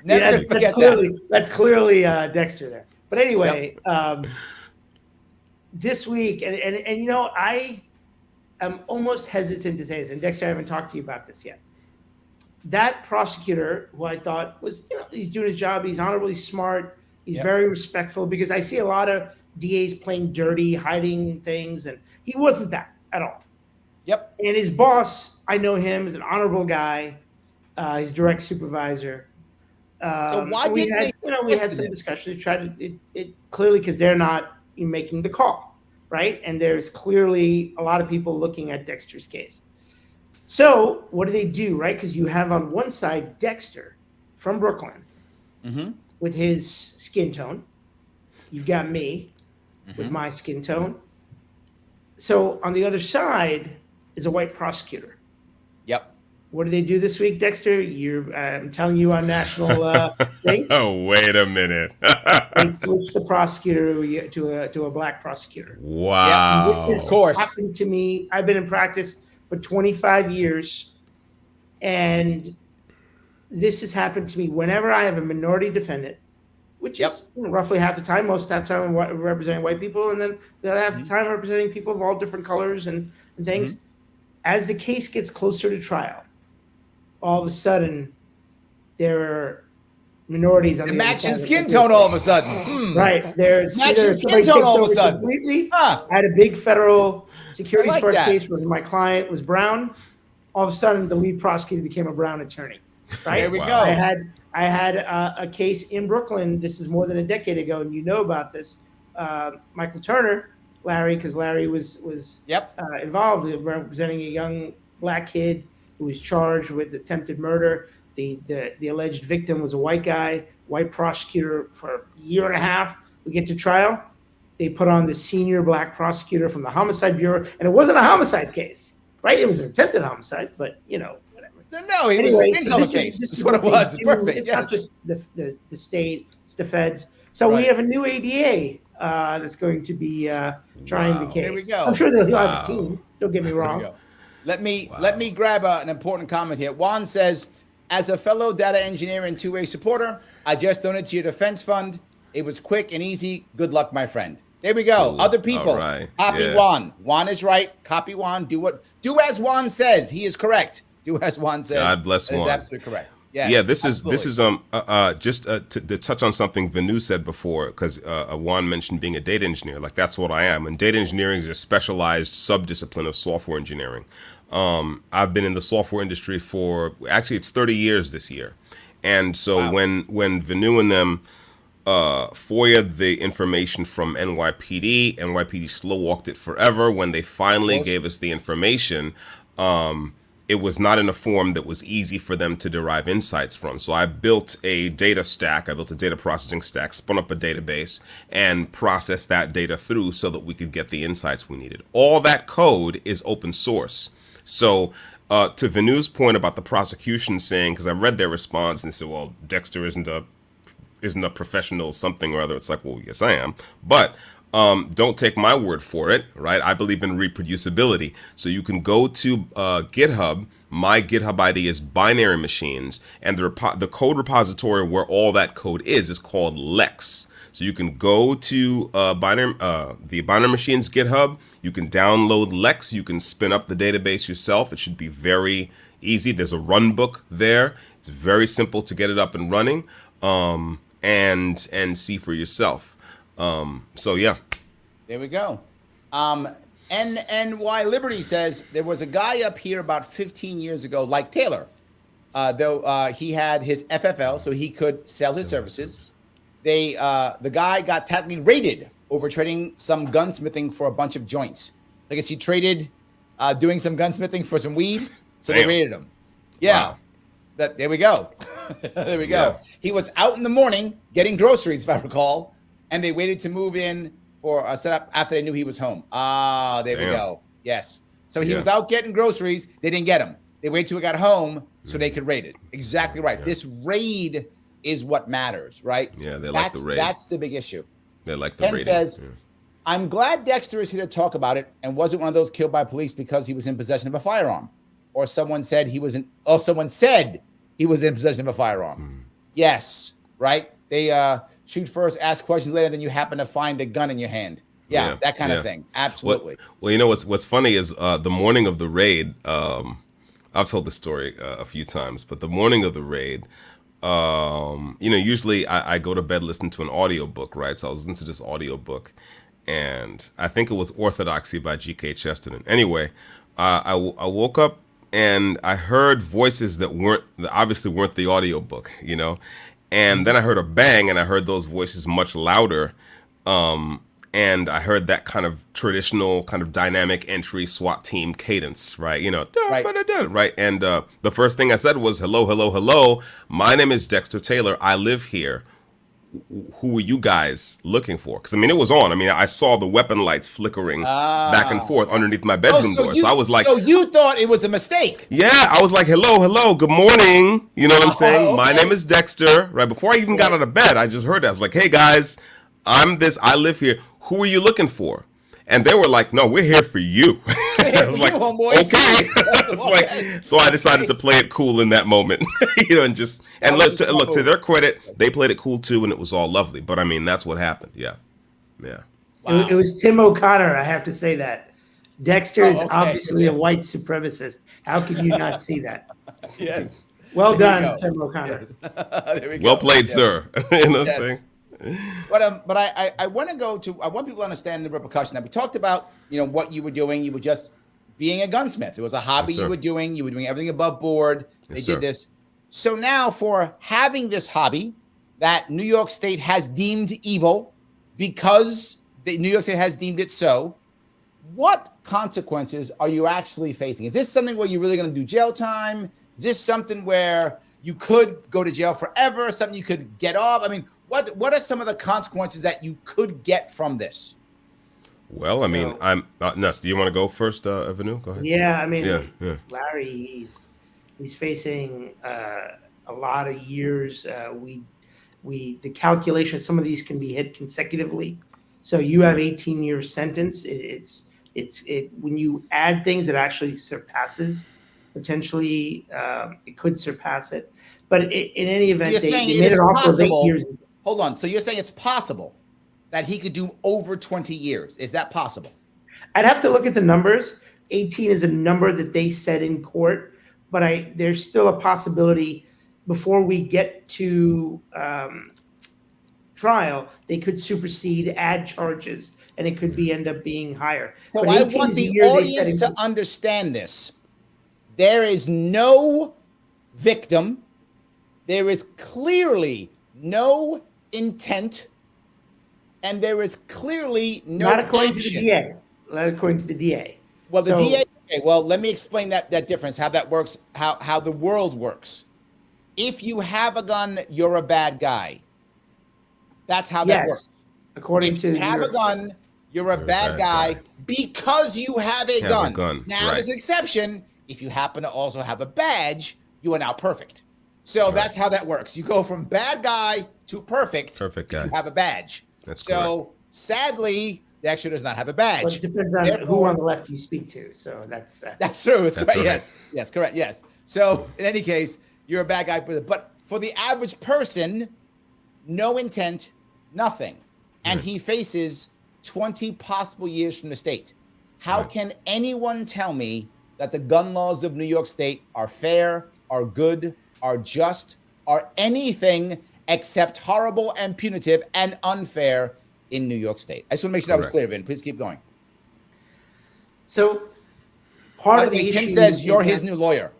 That's clearly Dexter there. But anyway, this week, and I am almost hesitant to say this, and Dexter, I haven't talked to you about this yet. That prosecutor, who I thought was, he's doing his job, he's honorable, he's smart, he's very respectful, because I see a lot of DAs playing dirty, hiding things, and he wasn't that at all. Yep. And his boss, I know him as an honorable guy, his direct supervisor. So why we had some discussions to try to it clearly, because they're not making the call, right? And there's clearly a lot of people looking at Dexter's case. So what do they do, right? Because you have on one side Dexter from Brooklyn with his skin tone. You've got me with my skin tone. So on the other side is a white prosecutor. Yep. What do they do this week, Dexter? I'm telling you on national thing. Oh, wait a minute. They switched the prosecutor to a black prosecutor. Wow. Yeah, this has happened to me. I've been in practice for 25 years, and this has happened to me whenever I have a minority defendant, which is roughly half the time. Most half the time I'm representing white people, and then the other half the time representing people of all different colors and things. As the case gets closer to trial, all of a sudden there are minorities on the matching skin tone all of a sudden. Right. There's matching skin tone all of a sudden. Completely. I had a big federal securities fraud case where my client was brown. All of a sudden the lead prosecutor became a brown attorney. Right. There we go. I had a case in Brooklyn. This is more than a decade ago, and you know about this. Michael Turner, Larry, because Larry was involved in representing a young black kid who was charged with attempted murder. The alleged victim was a white guy, white prosecutor for a year and a half. We get to trial. They put on the senior black prosecutor from the Homicide Bureau, and it wasn't a homicide case, right? It was an attempted homicide, but whatever. No, it was a skin color case. This is what it was. Perfect. It's not just the state; it's the feds. So we have a new ADA that's going to be trying the case. There we go. I'm sure they'll have a team. Don't get me wrong. Let me grab an important comment here. Juan says, as a fellow data engineer and two-way supporter, I just donated to your defense fund. It was quick and easy. Good luck, my friend. There we go. Cool. Other people. Right. Copy Juan. Juan is right. Copy Juan. Do as Juan says. He is correct. Do as Juan says. God bless Juan. That is absolutely correct. Yes, yeah, this absolutely. is just to touch on something Venu said before, because Juan mentioned being a data engineer. Like, that's what I am. And data engineering is a specialized subdiscipline of software engineering. I've been in the software industry for, actually, it's 30 years this year. And so when Venu and them FOIA'd the information from NYPD slow walked it forever. When they finally gave us the information, it was not in a form that was easy for them to derive insights from. So I built a data stack, I built a data processing stack, spun up a database, and processed that data through so that we could get the insights we needed. All that code is open source. So to Venu's point about the prosecution saying, because I read their response and said, well, Dexter isn't a professional something or other. It's like, well, yes, I am. But don't take my word for it, right? I believe in reproducibility. So you can go to GitHub. My GitHub ID is Binary Machines, and the code repository where all that code is called Lex. So you can go to the Binary Machines GitHub. You can download Lex. You can spin up the database yourself. It should be very easy. There's a run book there. It's very simple to get it up and running, and see for yourself. So yeah, there we go. NY Liberty says there was a guy up here about 15 years ago, like Taylor, though he had his FFL, so he could sell his services. The guy got technically raided over trading some gunsmithing for a bunch of joints. I guess he traded doing some gunsmithing for some weed, so they raided him. Yeah, wow. There we go. There we go. Yeah. He was out in the morning getting groceries, if I recall. And they waited to move in for a setup after they knew he was home. There we go. Yes. So he was out getting groceries. They didn't get him. They waited till he got home so they could raid it. Exactly right. Yeah. This raid is what matters, right? Yeah, they like the raid. That's the big issue. They like the raid. Ken says, I'm glad Dexter is here to talk about it and wasn't one of those killed by police because he was in possession of a firearm. Or someone said he was in possession of a firearm. Yes, right? They shoot first, ask questions later, then you happen to find a gun in your hand. Yeah, that kind of thing. Absolutely. Well, you know what's funny is the morning of the raid. I've told the story a few times, but the morning of the raid, usually I go to bed listening to an audiobook, right? So I was listening to this audiobook, and I think it was Orthodoxy by G.K. Chesterton. Anyway, I woke up and I heard voices that obviously weren't the audiobook, And then I heard a bang, and I heard those voices much louder. And I heard that kind of traditional, kind of dynamic entry SWAT team cadence, right? Right. And the first thing I said was, hello, hello, hello. My name is Dexter Taylor. I live here. Who are you guys looking for? Because, it was on. I saw the weapon lights flickering back and forth underneath my bedroom door. So I was like... So you thought it was a mistake? Yeah, I was like, hello, good morning. You know what I'm saying? Okay. My name is Dexter. Right before I even got out of bed, I just heard that. I was like, hey, guys, I live here. Who are you looking for? And they were like, no, we're here for you. I was like, okay. So I decided to play it cool in that moment, look, to their credit, they played it cool too, and it was all lovely. But that's what happened. Yeah. Wow. It was Tim O'Connor. I have to say that Dexter is obviously a white supremacist. How could you not see that? Yes. Well done, Tim O'Connor. Yes. Well played, sir. You know what I'm saying? But I want people to understand the repercussion that we talked about. What you were doing. You were just being a gunsmith. It was a hobby you were doing. You were doing everything above board. They did this. So now, for having this hobby that New York State has deemed evil because New York State has deemed it so, what consequences are you actually facing? Is this something where you're really going to do jail time? Is this something where you could go to jail forever? Something you could get off? What are some of the consequences that you could get from this? Well, I'm Nuts. Do you want to go first, Venu? Go ahead. Yeah, Larry, he's facing a lot of years. The calculation, some of these can be hit consecutively. So you have 18 years sentence. It's When you add things, it actually surpasses potentially. It could surpass it, but in any event, you're they saying made an offer of 8 possible. years. Hold on. So you're saying it's possible that he could do over 20 years? Is that possible? I'd have to look at the numbers. 18 is a number that they said in court, but there's still a possibility before we get to trial, they could supersede, add charges, and it could end up being higher. So but I want the audience to understand this. There is no victim. There is clearly no intent, and there is clearly no not according action. To the DA. Not according to the DA. Well, the DA. Okay, well, let me explain that difference. How that works. How the world works. If you have a gun, you're a bad guy. That's how that works. According to you have a gun, you're a bad guy because you have a gun. Now, there's an exception. If you happen to also have a badge, you are now perfect. So that's how that works. You go from bad guy to perfect. Perfect guy. You have a badge. That's correct. Sadly, Dexter does not have a badge. But it depends on who on the left you speak to. So that's true. It's correct. Right. Yes, correct. Yes. So in any case, you're a bad guy. But for the average person, no intent, nothing. And he faces 20 possible years from the state. How can anyone tell me that the gun laws of New York State are fair, are good, are just, are anything except horrible and punitive and unfair in New York State? I just want to make sure that was clear, Vin. Please keep going. So part of the issue, Tim says you're his new lawyer.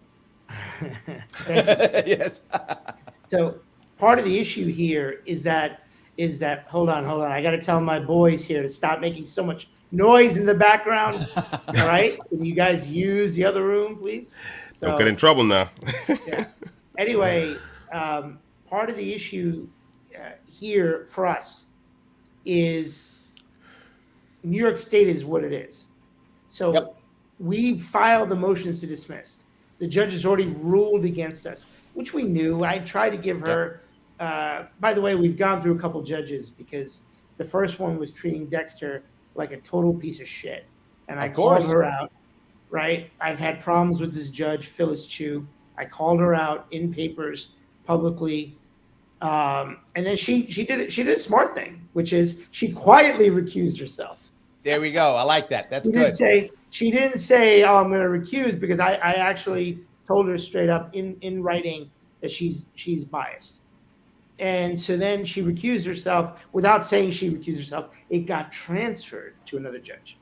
Yes. So part of the issue here is that hold on. I got to tell my boys here to stop making so much noise in the background. All right. Can you guys use the other room, please? Don't get in trouble now. Yeah. Anyway, part of the issue here for us is New York State is what it is. So we filed the motions to dismiss. The judge has already ruled against us, which we knew. I tried to give her. By the way, we've gone through a couple judges because the first one was treating Dexter like a total piece of shit. And I called her out, right? I've had problems with this judge, Phyllis Chu. I called her out in papers publicly. And then she did a smart thing, which is she quietly recused herself. There we go. I like that. That's good. She didn't say, oh, I'm going to recuse, because I actually told her straight up in writing that she's biased. And so then she recused herself without saying she recused herself. It got transferred to another judge.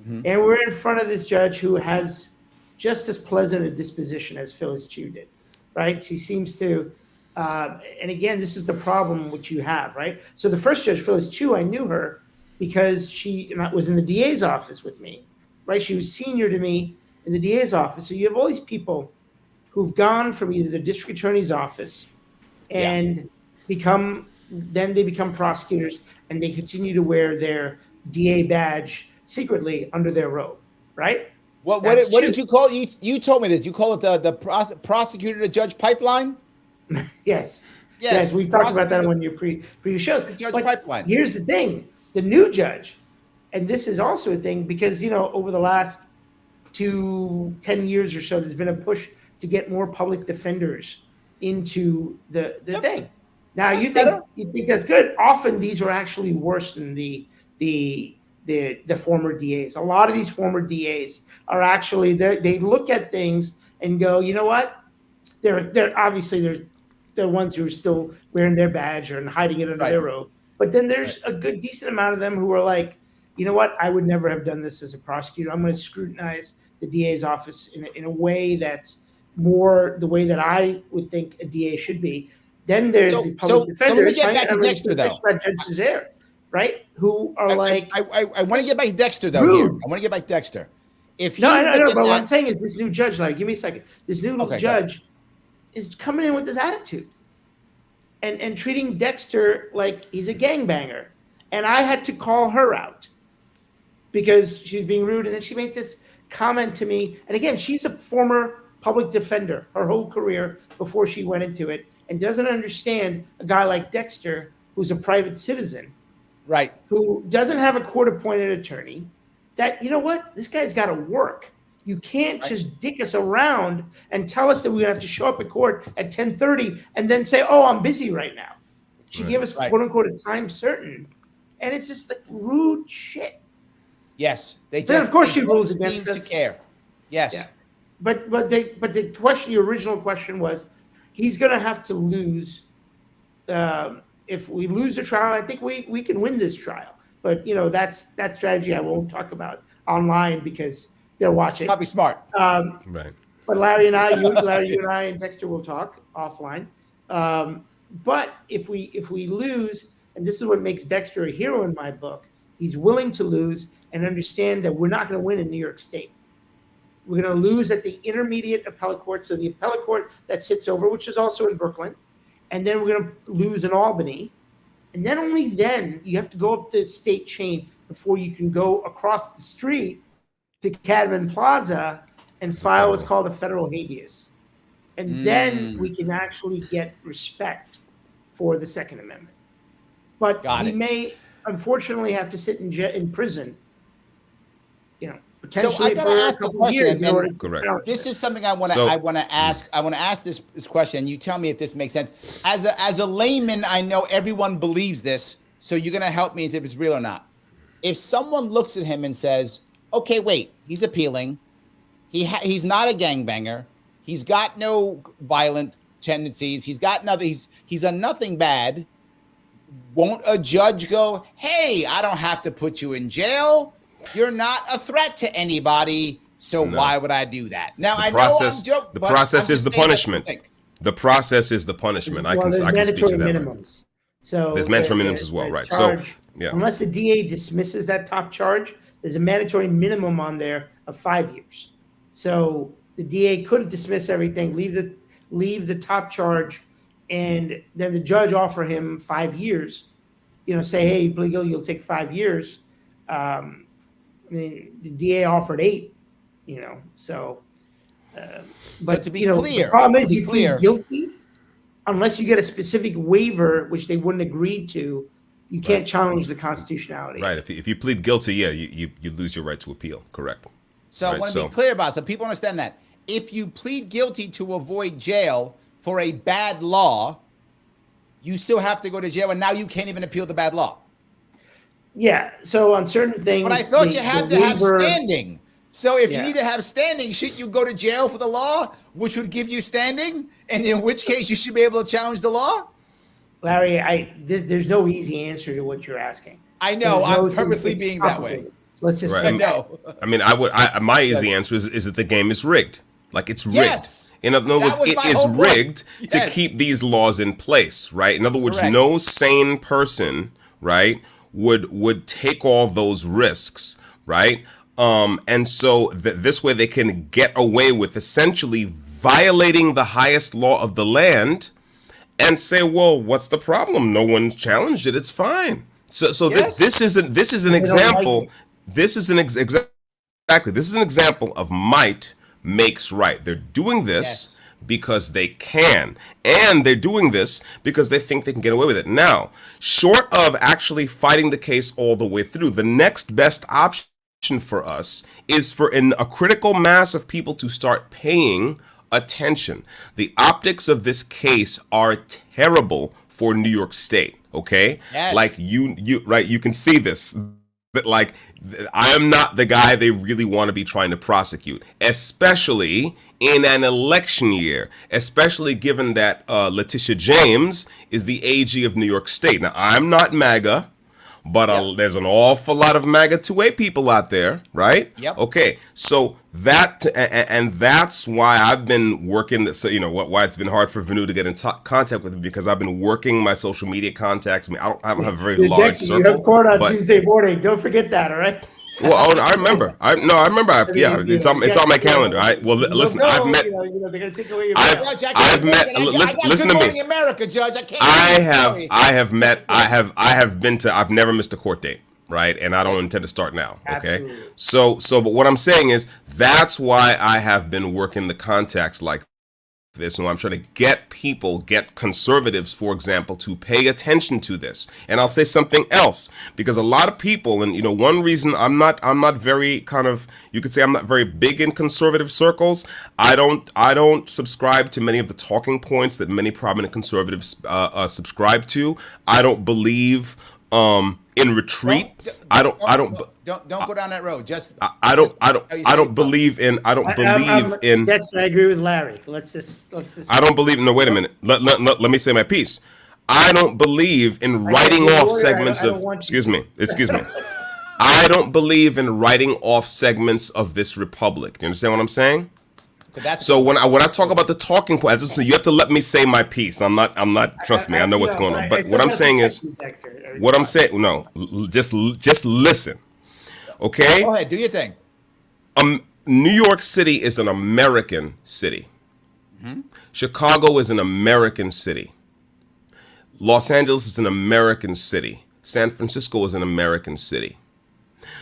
Mm-hmm. And we're in front of this judge who has just as pleasant a disposition as Phyllis Chu did, right? She seems to, and again, this is the problem which you have, right? So the first judge, Phyllis Chu, I knew her because she was in the DA's office with me, right? She was senior to me in the DA's office. So you have all these people who've gone from either the district attorney's office and become prosecutors, and they continue to wear their DA badge secretly under their robe, right? What did you call it? You told me this. You call it the prosecutor to judge pipeline? Yes. We've talked about that on one of your previous shows. The judge pipeline. Here's the thing. The new judge, and this is also a thing because, over the last 10 years or so, there's been a push to get more public defenders into the thing. Now you think that's good. Often these are actually worse than the former DAs. A lot of these former DAs are actually they look at things and go, you know what? They're obviously they're ones who are still wearing their badge and hiding it under their robe. But then there's a good decent amount of them who are like, you know what? I would never have done this as a prosecutor. I'm going to scrutinize the DA's office in a way that's more the way that I would think a DA should be. Then there's the public defenders. So let me get back to Dexter, though. Judge Cesare, right? Who are like... I want to get back to Dexter, though, here. I want to get back to Dexter. No, but what I'm saying is this new judge, give me a second. This new judge is coming in with this attitude and treating Dexter like he's a gangbanger. And I had to call her out because she was being rude. And then she made this comment to me. And again, she's a former public defender her whole career before she went into it, and doesn't understand a guy like Dexter, who's a private citizen, right? Who doesn't have a court-appointed attorney, that, you know what, this guy's got to work. You can't just dick us around and tell us that we're going to have to show up at court at 10:30 and then say, oh, I'm busy right now. She gave us, quote unquote, a time certain. And it's just like rude shit. Yes. Of course she rules against us. To care. Yes. Yeah. But the question, your original question was, he's going to have to lose. If we lose the trial, I think we can win this trial. But, that strategy I won't talk about online because they're watching. Probably smart. Right. But Larry and I, you and I and Dexter will talk offline. But if we lose, and this is what makes Dexter a hero in my book, he's willing to lose and understand that we're not going to win in New York State. We're going to lose at the intermediate appellate court, so the appellate court that sits over, which is also in Brooklyn, and then we're going to lose in Albany. And then only then you have to go up the state chain before you can go across the street to Cadman Plaza and file what's called a federal habeas. And then we can actually get respect for the Second Amendment. But he may, unfortunately, have to sit in prison, potentially for a couple of years. Correct. This is something I want to ask. I want to ask this question. You tell me if this makes sense. As a layman, I know everyone believes this, so you're going to help me if it's real or not. If someone looks at him and says, okay, wait, he's appealing. He's not a gangbanger. He's got no violent tendencies. He's got nothing. He's a nothing bad. Won't a judge go, hey, I don't have to put you in jail. You're not a threat to anybody. So why would I do that? Now, I know I'm joking. The process is the punishment. The process is the punishment. I can speak to that. Minimums. So there's mandatory minimums as well, right? Charge, unless the DA dismisses that top charge, there's a mandatory minimum on there of 5 years. So the DA could dismiss everything, leave the top charge, and then the judge offer him 5 years. Say, hey, you plead guilty, you'll take 5 years. The DA offered 8. So. But to be clear, the problem is you plead guilty unless you get a specific waiver, which they wouldn't agree to. You can't challenge the constitutionality. Right. If you plead guilty, you lose your right to appeal. Correct. So I want to be clear about it so people understand that. If you plead guilty to avoid jail for a bad law, you still have to go to jail, and now you can't even appeal the bad law. Yeah. So on certain things, but I thought you had to have standing. So if you need to have standing, shouldn't you go to jail for the law, which would give you standing, and in which case you should be able to challenge the law? Larry, there's no easy answer to what you're asking. I know. I'm purposely being that way. Let's just say no. I mean, my easy answer is that the game is rigged. Like, it's rigged. Yes. In other words, it is rigged to keep these laws in place, right? In other words, no sane person, right, would take all those risks, right? And so this way they can get away with essentially violating the highest law of the land and say, well, what's the problem? No one challenged it. It's fine. So this is an example. This is an example of might makes right. They're doing this because they can, and they're doing this because they think they can get away with it. Now, short of actually fighting the case all the way through, the next best option for us is for a critical mass of people to start paying attention. The optics of this case are terrible for New York State. Okay, like you can see this. But like, I am not the guy they really want to be trying to prosecute, especially in an election year, especially given that Letitia James is the AG of New York State. Now, I'm not MAGA, but there's an awful lot of MAGA 2A people out there, right? Yep. Okay, so that's why I've been working. Why it's been hard for Venu to get in contact with me, because I've been working my social media contacts. I mean, I don't have a very large circle. You have court on Tuesday morning. Don't forget that. All right. Well, I remember. I remember. It's on my calendar. Listen, I've met. I've met. Listen to me. America, Judge. I have been to. I've never missed a court date. Right, and I don't intend to start now. Okay, Absolutely. but what I'm saying is that's why I have been working the contacts like this, and I'm trying to get conservatives, for example, to pay attention to this. And I'll say something else, because a lot of people, and one reason I'm not very you could say I'm not very big in conservative circles. I don't subscribe to many of the talking points that many prominent conservatives subscribe to. I don't believe in retreat. Don't go down that road. I don't believe in. Dexter, I agree with Larry. Let's just. I don't believe. No, wait a minute. Let me say my piece. I don't believe in writing off segments of. Excuse me. I don't believe in writing off segments of this republic. Do you understand what I'm saying? So when I talk about the talking points, you have to let me say my piece. I'm not. Trust me, I know what's going on. But what I'm saying is, just listen. Okay. Go ahead, do your thing. New York City is an American city. Mm-hmm. Chicago is an American city. Los Angeles is an American city. San Francisco is an American city.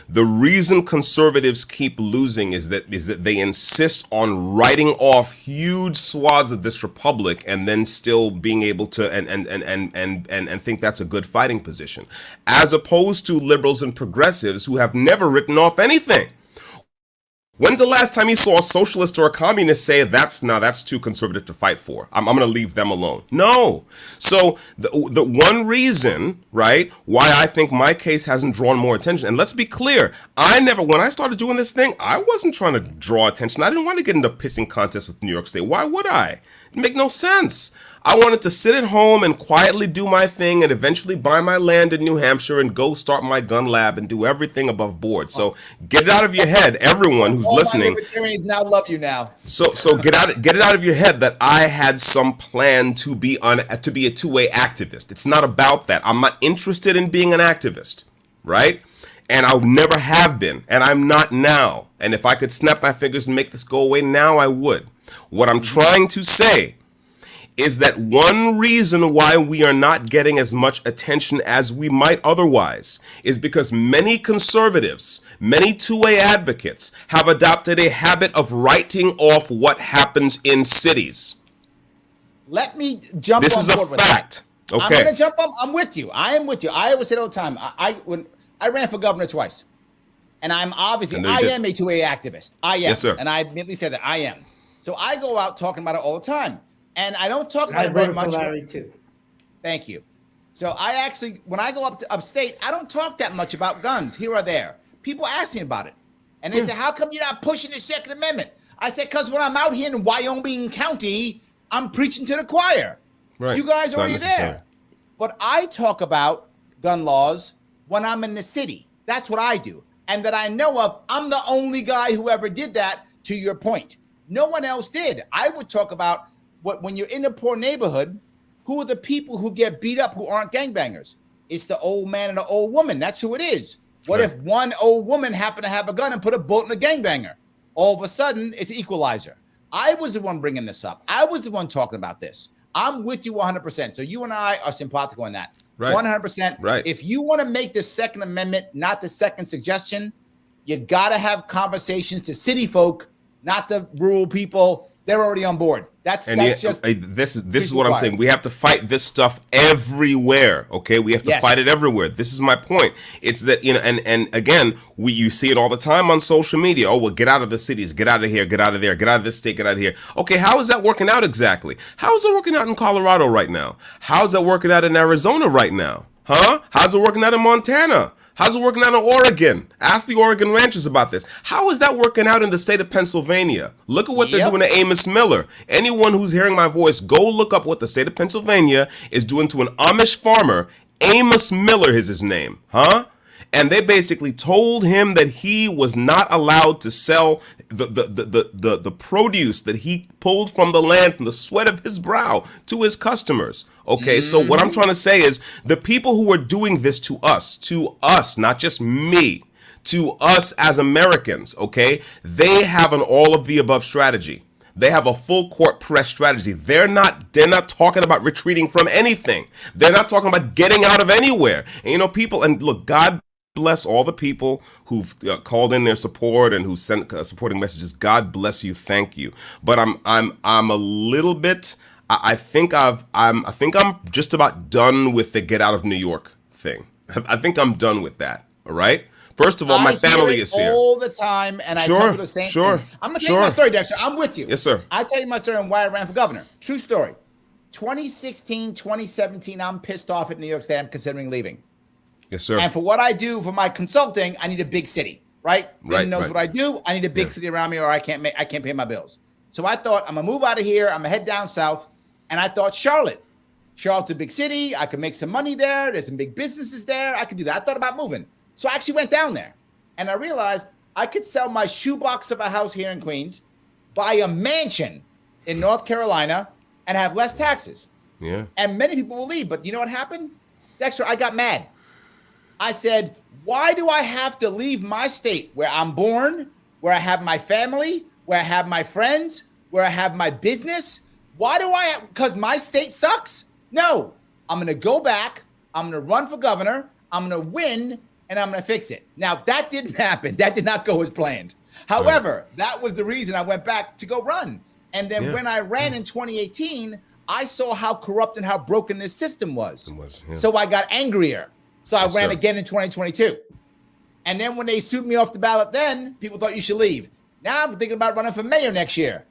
The reason conservatives keep losing is that they insist on writing off huge swaths of this republic and then still being able to and think that's a good fighting position, as opposed to liberals and progressives who have never written off anything. When's the last time you saw a socialist or a communist say that's too conservative to fight for? I'm going to leave them alone. No. So the one reason, right, why I think my case hasn't drawn more attention, and let's be clear, when I started doing this thing, I wasn't trying to draw attention. I didn't want to get into a pissing contest with New York State. Why would I? It make no sense. I wanted to sit at home and quietly do my thing and eventually buy my land in New Hampshire and go start my gun lab and do everything above board. So get it out of your head, everyone who's listening. My libertarians now love you now. So get it out of your head that I had some plan to be a two-way activist. It's not about that. I'm not interested in being an activist, right? And I never have been, and I'm not now. And if I could snap my fingers and make this go away now, I would. What I'm trying to say is that one reason why we are not getting as much attention as we might otherwise is because many conservatives, many two-way advocates have adopted a habit of writing off what happens in cities. Let me jump this on board with that. This is a fact. Okay. I'm going to jump on. I'm with you. I am with you. I always say it all the time. When I ran for governor twice, and I'm obviously, I am a two-way activist. I am. Yes, sir. And I immediately said that I am. So I go out talking about it all the time. And I don't talk about it very much. Larry too. Thank you. So I actually, when I go up to upstate, I don't talk that much about guns here or there. People ask me about it. And they say, how come you're not pushing the Second Amendment? I said, because when I'm out here in Wyoming County, I'm preaching to the choir. Right. You guys are already there. But I talk about gun laws when I'm in the city. That's what I do. And that I know of, I'm the only guy who ever did that, to your point. No one else did. I would talk about when you're in a poor neighborhood, who are the people who get beat up who aren't gangbangers? It's the old man and the old woman. That's who it is. What if one old woman happened to have a gun and put a bullet in a gangbanger? All of a sudden, it's an equalizer. I was the one bringing this up. I was the one talking about this. I'm with you 100%. So you and I are simpatico on that. Right. 100%. Right. If you want to make the Second Amendment not the second suggestion, you got to have conversations to city folk, not the rural people. They're already on board. This is what I'm saying. We have to fight this stuff everywhere. Okay, we have to fight it everywhere. This is my point. It's that and again, you see it all the time on social media. Oh, well, get out of the cities, get out of here, get out of there, get out of this state, get out of here. Okay, how is that working out exactly? How is it working out in Colorado right now? How's that working out in Arizona right now? Huh? How's it working out in Montana? How's it working out in Oregon? Ask the Oregon ranchers about this. How is that working out in the state of Pennsylvania? Look at what they're doing to Amos Miller. Anyone who's hearing my voice, go look up what the state of Pennsylvania is doing to an Amish farmer. Amos Miller is his name, huh? And they basically told him that he was not allowed to sell the produce that he pulled from the land, from the sweat of his brow, to his customers. Okay, so what I'm trying to say is the people who are doing this to us, not just me, to us as Americans, okay, they have an all of the above strategy. They have a full court press strategy. They're not talking about retreating from anything. They're not talking about getting out of anywhere. And people, and look, God bless all the people who've called in their support and who sent supporting messages. God bless you. Thank you. But I'm a little bit. I think I'm just about done with the get out of New York thing. I think I'm done with that. All right. First of all, my family is here all the time, and I tell you the same thing. I'm gonna tell you my story, Dexter. I'm with you. Yes, sir. I tell you my story on why I ran for governor. True story. 2016, 2017, I'm pissed off at New York State. I'm considering leaving. Yes, sir. And for what I do for my consulting, I need a big city, right? Right. Knows what I do. I need a big city around me, or I can't pay my bills. So I thought I'm gonna move out of here. I'm gonna head down south, and I thought Charlotte. Charlotte's a big city. I could make some money there. There's some big businesses there. I could do that. I thought about moving. So I actually went down there, and I realized I could sell my shoebox of a house here in Queens, buy a mansion in North Carolina, and have less taxes. Yeah. And many people will leave. But you know what happened? Dexter, I got mad. I said, why do I have to leave my state where I'm born, where I have my family, where I have my friends, where I have my business? Why do I? Because my state sucks? No. I'm going to go back. I'm going to run for governor. I'm going to win. And I'm going to fix it. Now, that didn't happen. That did not go as planned. However, that was the reason I went back to go run. And then when I ran in 2018, I saw how corrupt and how broken this system was. So I got angrier. So I ran again in 2022. And then when they sued me off the ballot then, people thought you should leave. Now I'm thinking about running for mayor next year.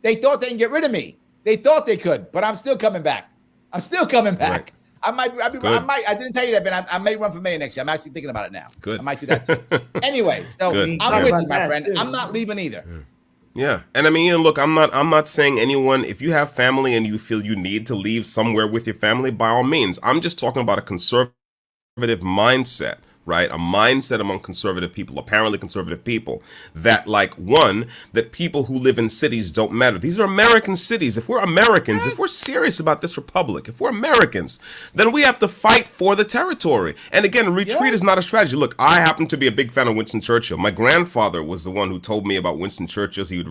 They thought they can get rid of me. They thought they could, but I'm still coming back. I'm still coming back. Right. I didn't tell you that, but I may run for mayor next year. I'm actually thinking about it now. Good. I might do that too. Anyway, so I'm with you, my friend. I'm not leaving either. Yeah. And I mean, look, I'm not saying anyone, if you have family and you feel you need to leave somewhere with your family, by all means. I'm just talking about a conservative mindset, right? A mindset among conservative people, apparently conservative people, that that people who live in cities don't matter. These are American cities. If we're Americans, if we're serious about this republic, if we're Americans, then we have to fight for the territory. And again, retreat is not a strategy. Look, I happen to be a big fan of Winston Churchill. My grandfather was the one who told me about Winston Churchill. He would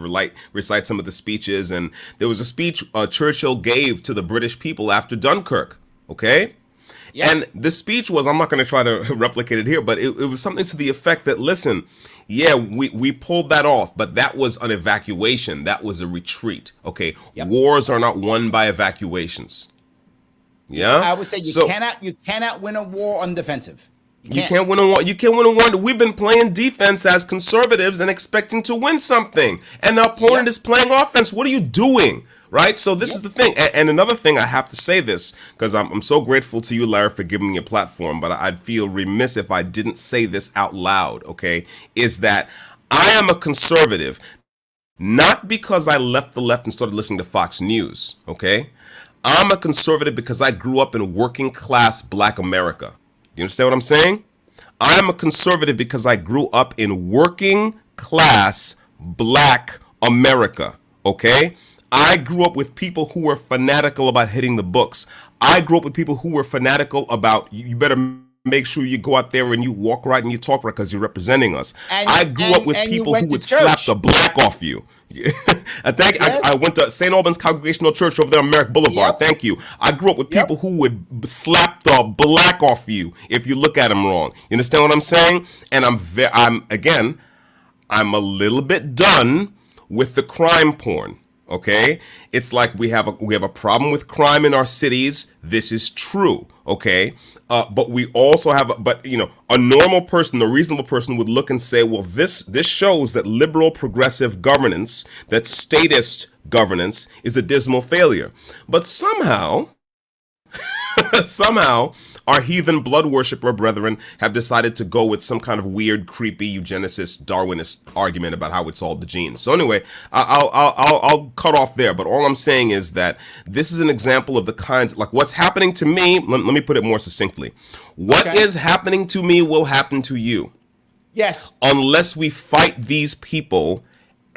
recite some of the speeches. And there was a speech Churchill gave to the British people after Dunkirk. Okay? Yep. And the speech was, I'm not going to try to replicate it here, but it was something to the effect that, listen, we pulled that off, but that was an evacuation. That was a retreat. Okay. Yep. Wars are not won by evacuations. Yeah. I would say you cannot win a war on defensive. You can't win a war. You can't win a war. We've been playing defense as conservatives and expecting to win something. And the opponent is playing offense. What are you doing? Right? So this is the thing. And another thing, I have to say this, because I'm so grateful to you, Larry, for giving me a platform, but I'd feel remiss if I didn't say this out loud, okay, is that I am a conservative, not because I left the left and started listening to Fox News, okay? I'm a conservative because I grew up in working class Black America. You understand what I'm saying? I am a conservative because I grew up in working class Black America, okay? I grew up with people who were fanatical about hitting the books. I grew up with people who were fanatical about you better make sure you go out there and you walk right and you talk right because you're representing us. I grew up with people who would slap the black off you. I went to St. Albans Congregational Church over there on Merrick Boulevard. Thank you. I grew up with people who would slap the black off you if you look at them wrong. You understand what I'm saying? And I'm a little bit done with the crime porn. Okay, it's like we have a problem with crime in our cities. This is true. Okay, but we also have a normal person, a reasonable person would look and say, well, this shows that liberal progressive governance, that statist governance, is a dismal failure. But somehow our heathen blood worshiper brethren have decided to go with some kind of weird, creepy eugenicist, Darwinist argument about how it's all the genes. So anyway, I'll cut off there. But all I'm saying is that this is an example of the kinds, like what's happening to me. Let me put it more succinctly. What is happening to me will happen to you. Yes. Unless we fight these people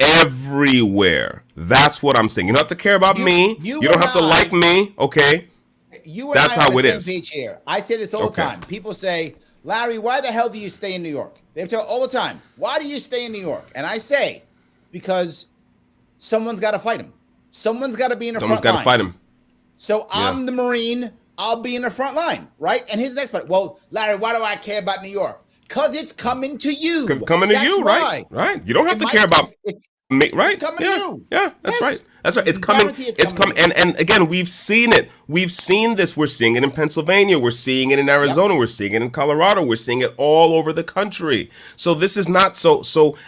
everywhere. That's what I'm saying. You don't have to care about me. You don't have to like me. Okay. That's how it is. Here. I say this all the time. People say, Larry, why the hell do you stay in New York? They tell all the time, why do you stay in New York? And I say, because someone's got to fight him. Someone's got to be in the front line. Someone's got to fight him. So I'm the Marine. I'll be in the front line, right? And here's the next part. Well, Larry, why do I care about New York? Because it's coming to you. It's coming to you, right? Right. You don't have to care about me, right? It's coming to you. Yeah, that's right. That's right. It's coming. It's coming. And again, we've seen it. We've seen this. We're seeing it in Pennsylvania. We're seeing it in Arizona. Yep. We're seeing it in Colorado. We're seeing it all over the country. So this is not so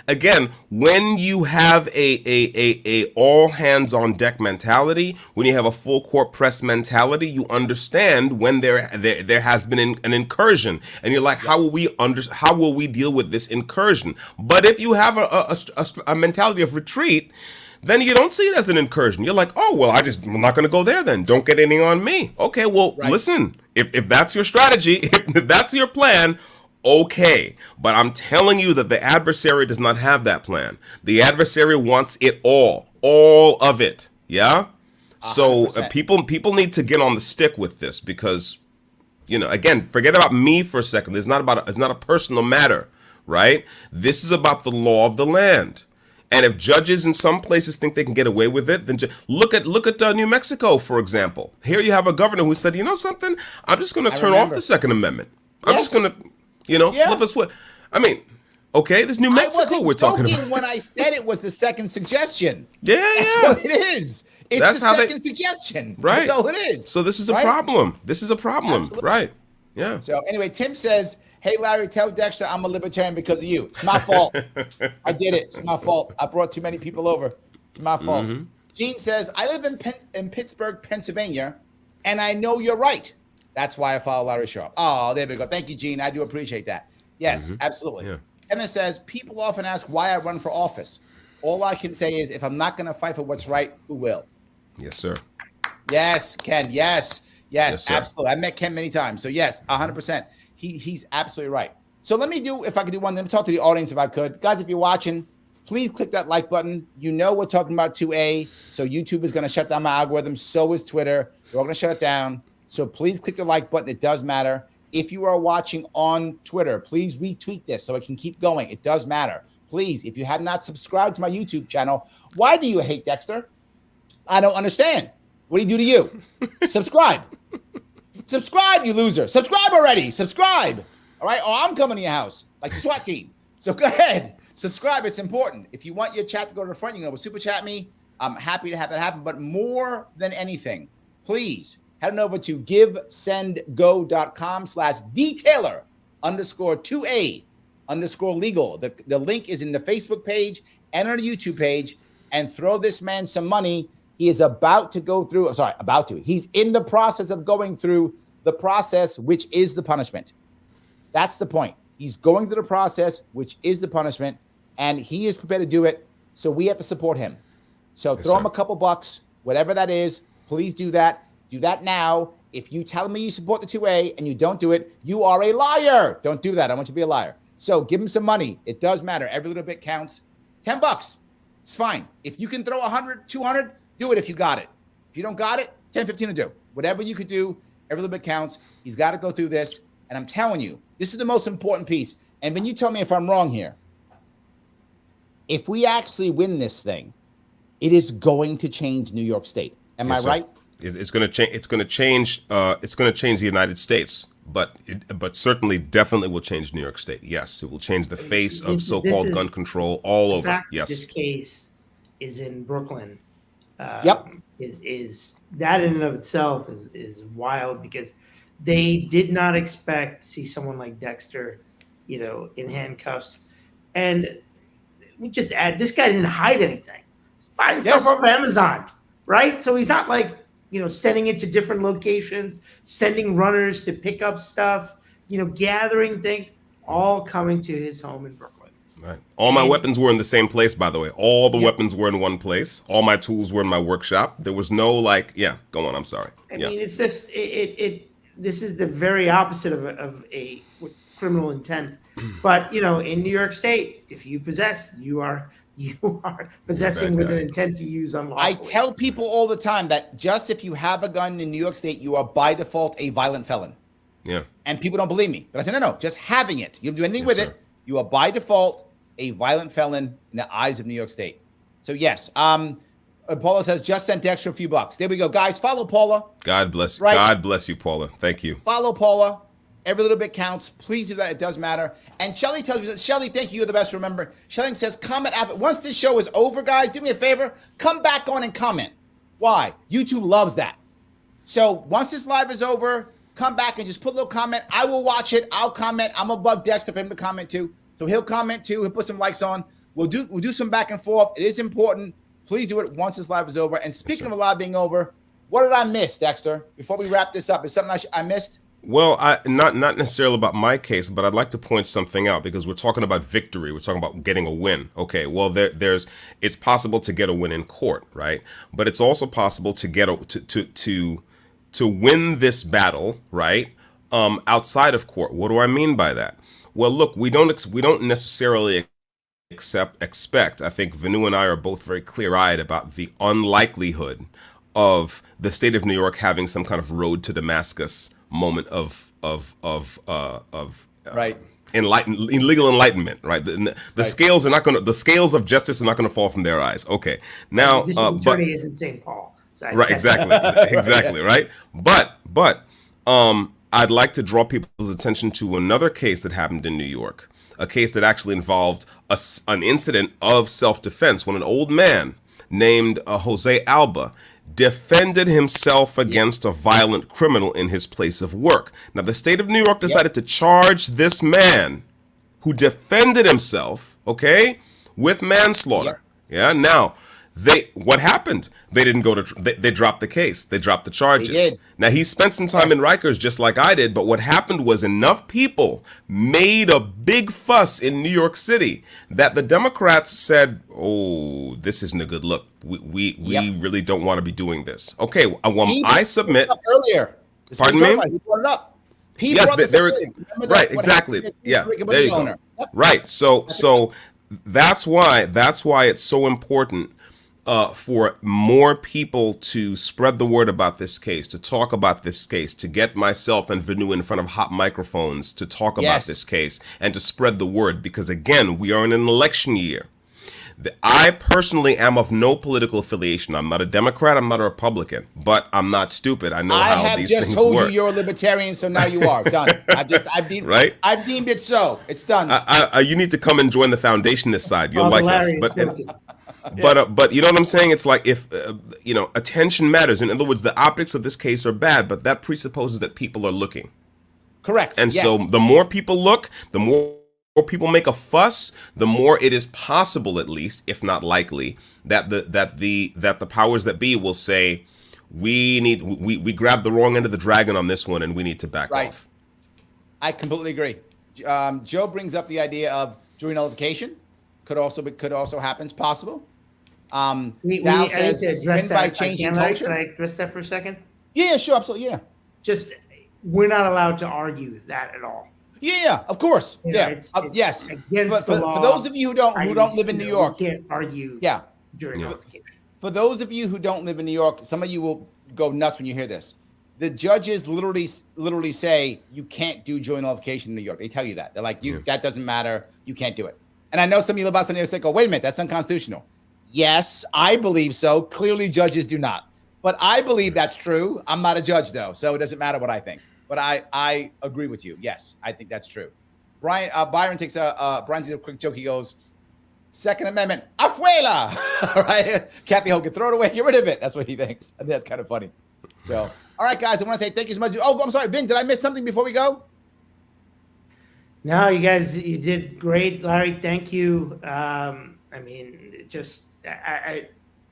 again, when you have a all hands on deck mentality, when you have a full court press mentality, you understand when there has been an incursion, and you're like, how will we deal with this incursion? But if you have a mentality of retreat, then you don't see it as an incursion. You're like, oh, well, I'm not going to go there then. Don't get anything on me. Okay, well, listen, if that's your strategy, if that's your plan, okay. But I'm telling you that the adversary does not have that plan. The adversary wants it all of it. Yeah? 100%. So people need to get on the stick with this because, again, forget about me for a second. It's not a personal matter, right? This is about the law of the land. And if judges in some places think they can get away with it, then look at New Mexico, for example. Here you have a governor who said, you know something? I'm just going to turn off the Second Amendment. I'm just going to, flip a switch. I mean, okay, this New Mexico we're talking about. When I said it was the second suggestion. That's what it is. It's the second suggestion. Right. That's all it is. So this is a problem. This is a problem. Absolutely. Right. Yeah. So anyway, Tim says, hey, Larry, tell Dexter I'm a libertarian because of you. It's my fault. I did it. It's my fault. I brought too many people over. It's my fault. Mm-hmm. Gene says, I live in Pittsburgh, Pennsylvania, and I know you're right. That's why I follow Larry Sharpe. Oh, there we go. Thank you, Gene. I do appreciate that. Yes, absolutely. Yeah. And then says, people often ask why I run for office. All I can say is if I'm not going to fight for what's right, who will? Yes, sir. Yes, Ken. Yes, absolutely. I met Ken many times. So, yes, 100%. He's absolutely right. So if I could do one, let me talk to the audience if I could. Guys, if you're watching, please click that like button. We're talking about 2A. So YouTube is going to shut down my algorithm. So is Twitter. They're all going to shut it down. So please click the like button. It does matter. If you are watching on Twitter, please retweet this so it can keep going. It does matter. Please, if you have not subscribed to my YouTube channel, why do you hate Dexter? I don't understand. What do he do to you? Subscribe. Subscribe, you loser. Subscribe already. Subscribe. All right? Or I'm coming to your house like the SWAT team. So go ahead. Subscribe. It's important. If you want your chat to go to the front, you can super chat me. I'm happy to have that happen. But more than anything, please head on over to givesendgo.com/dtailor_2A_legal. The link is in the Facebook page and on the YouTube page. And throw this man some money. He is about to go through, he's in the process of going through the process, which is the punishment. That's the point. He's going through the process, which is the punishment, and he is prepared to do it. So we have to support him. So throw him a couple bucks, whatever that is. Please do that. Do that now. If you tell me you support the 2A and you don't do it, you are a liar. Don't do that. I want you to be a liar. So give him some money. It does matter. Every little bit counts. $10. It's fine. If you can throw 100, 200, do it if you got it. If you don't got it, 10, 15 to do. Whatever you could do, every little bit counts. He's got to go through this. And I'm telling you, this is the most important piece. And when you tell me if I'm wrong here, if we actually win this thing, it is going to change New York State. Am I right? It's going to change. It's going to change. It's going to change the United States, but certainly, definitely will change New York State. Yes, it will change the face of so-called gun control all over. Yes, this case is in Brooklyn. Yep. Is that in and of itself is wild because they did not expect to see someone like Dexter, in handcuffs. And we just add, this guy didn't hide anything. He's buying stuff off Amazon, right? So he's not like, sending it to different locations, sending runners to pick up stuff, gathering things, all coming to his home in Brooklyn. Right. All my weapons were in the same place, by the way. All the weapons were in one place. All my tools were in my workshop. There was no go on. I'm sorry. I mean, it's just this is the very opposite of a criminal intent. But in New York State, if you possess, you are possessing with an intent to use unlawfully. I tell people all the time that just if you have a gun in New York State, you are by default a violent felon. Yeah. And people don't believe me, but I say no. Just having it, you don't do anything with it. You are by default a violent felon in the eyes of New York State. So yes, Paula says just sent Dexter a few bucks. There we go, guys. Follow Paula. God bless. Right? God bless you, Paula. Thank you. Follow Paula. Every little bit counts. Please do that. It does matter. And Shelly tells me, Shelly, thank you. You're the best. Remember, Shelly says, comment after. Once this show is over, guys, do me a favor. Come back on and comment. Why? YouTube loves that. So once this live is over, come back and just put a little comment. I will watch it. I'll comment. I'm above Dexter for him to comment too. So he'll comment too. He'll put some likes on. We'll do some back and forth. It is important. Please do it once this live is over. And speaking of a live being over, what did I miss, Dexter? Before we wrap this up, is something I missed? Well, not necessarily about my case, but I'd like to point something out because we're talking about victory. We're talking about getting a win. Okay, well, it's possible to get a win in court, right? But it's also possible to get to win this battle, right? Outside of court. What do I mean by that? Well, look, we don't necessarily expect. I think Vanu and I are both very clear-eyed about the unlikelihood of the state of New York having some kind of road to Damascus moment of right. Legal enlightenment, right? The right. scales are not going to, the scales of justice are not going to fall from their eyes. Okay, now, the attorney is in St. Paul, so right? Exactly, exactly, right? But I'd like to draw people's attention to another case that happened in New York, a case that actually involved an incident of self-defense when an old man named Jose Alba defended himself against a violent criminal in his place of work. Now, the state of New York decided to charge this man who defended himself, okay, with manslaughter. Yeah. Now, what happened? They didn't go to. They dropped the case. They dropped the charges. They did. Now, he spent some time in Rikers just like I did, but what happened was enough people made a big fuss in New York City that the Democrats said, "Oh, this isn't a good look. We really don't want to be doing this." Okay, I submit earlier. Pardon me. He brought it up. Yes, right, exactly. Yeah, there you go. Yep. Right. So that's why it's so important for more people to spread the word about this case, to talk about this case, to get myself and Vanu in front of hot microphones to talk about this case and to spread the word. Because again, we are in an election year. I personally am of no political affiliation. I'm not a Democrat. I'm not a Republican, but I'm not stupid. I know how these things work. I have just told you you're a libertarian, so now you are done. I've deemed it so. It's done. You need to come and join the foundation this side. You'll like us. But you know what I'm saying? It's like if attention matters. In other words, the optics of this case are bad, but that presupposes that people are looking. Correct. And so the more people look, the more people make a fuss, the more it is possible, at least, if not likely, that the powers that be will say, we grabbed the wrong end of the dragon on this one, and we need to back off. I completely agree. Joe brings up the idea of jury nullification. Could also happen. It's possible. Dow says, win by changing culture. Can I address that for a second? Yeah, sure, absolutely, yeah. Just, we're not allowed to argue that at all. Yeah, of course. It's yes. But for those of you who don't live in New York, you can't argue. Jury nullification. For those of you who don't live in New York, some of you will go nuts when you hear this. The judges literally say you can't do jury nullification in New York. They tell you that. They're like, that doesn't matter. You can't do it. And I know some of you live outside New York say, wait a minute, that's unconstitutional. Yes, I believe so. Clearly, judges do not. But I believe that's true. I'm not a judge, though, so it doesn't matter what I think. But I agree with you. Yes, I think that's true. Byron takes a quick joke. He goes, Second Amendment, afuela. All right, Kathy Hogan, throw it away, get rid of it. That's what he thinks. I think that's kind of funny. So, all right, guys, I want to say thank you so much. Oh, I'm sorry, Vin, did I miss something before we go? No, you guys, you did great, Larry. Thank you.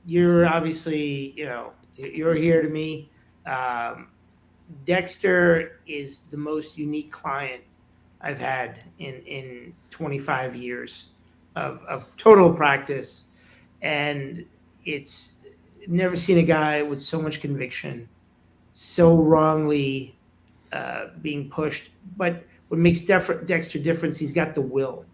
You're obviously, you're here to me. Dexter is the most unique client I've had in 25 years of total practice. And it's never seen a guy with so much conviction, so wrongly being pushed. But what makes Dexter different, he's got the will.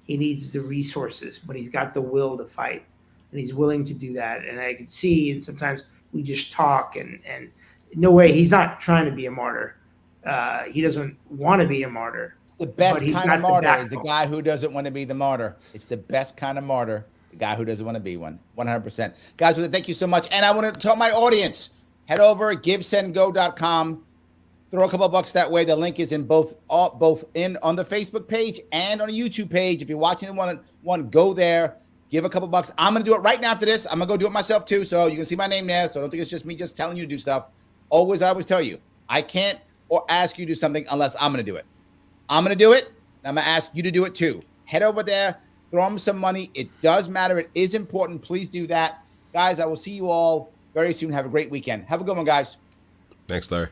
He needs the resources, but he's got the will to fight. And he's willing to do that. And I can see, and sometimes we just talk and no way, he's not trying to be a martyr. He doesn't want to be a martyr. The best kind of martyr is the guy who doesn't want to be the martyr. It's the best kind of martyr, the guy who doesn't want to be one, 100%. Guys, thank you so much. And I want to tell my audience, head over, givesendgo.com. throw a couple bucks that way. The link is in both in on the Facebook page and on a YouTube page. If you're watching the one, go there, give a couple bucks. I'm gonna do it right now after this. I'm gonna go do it myself too, so you can see my name there. So don't think it's just me just telling you to do stuff. I always tell you, I can't or ask you to do something unless I'm gonna do it. I'm gonna do it. I'm gonna ask you to do it too. Head over there, throw them some money. It does matter. It is important. Please do that, guys. I will see you all very soon. Have a great weekend. Have a good one, guys. Thanks, Larry.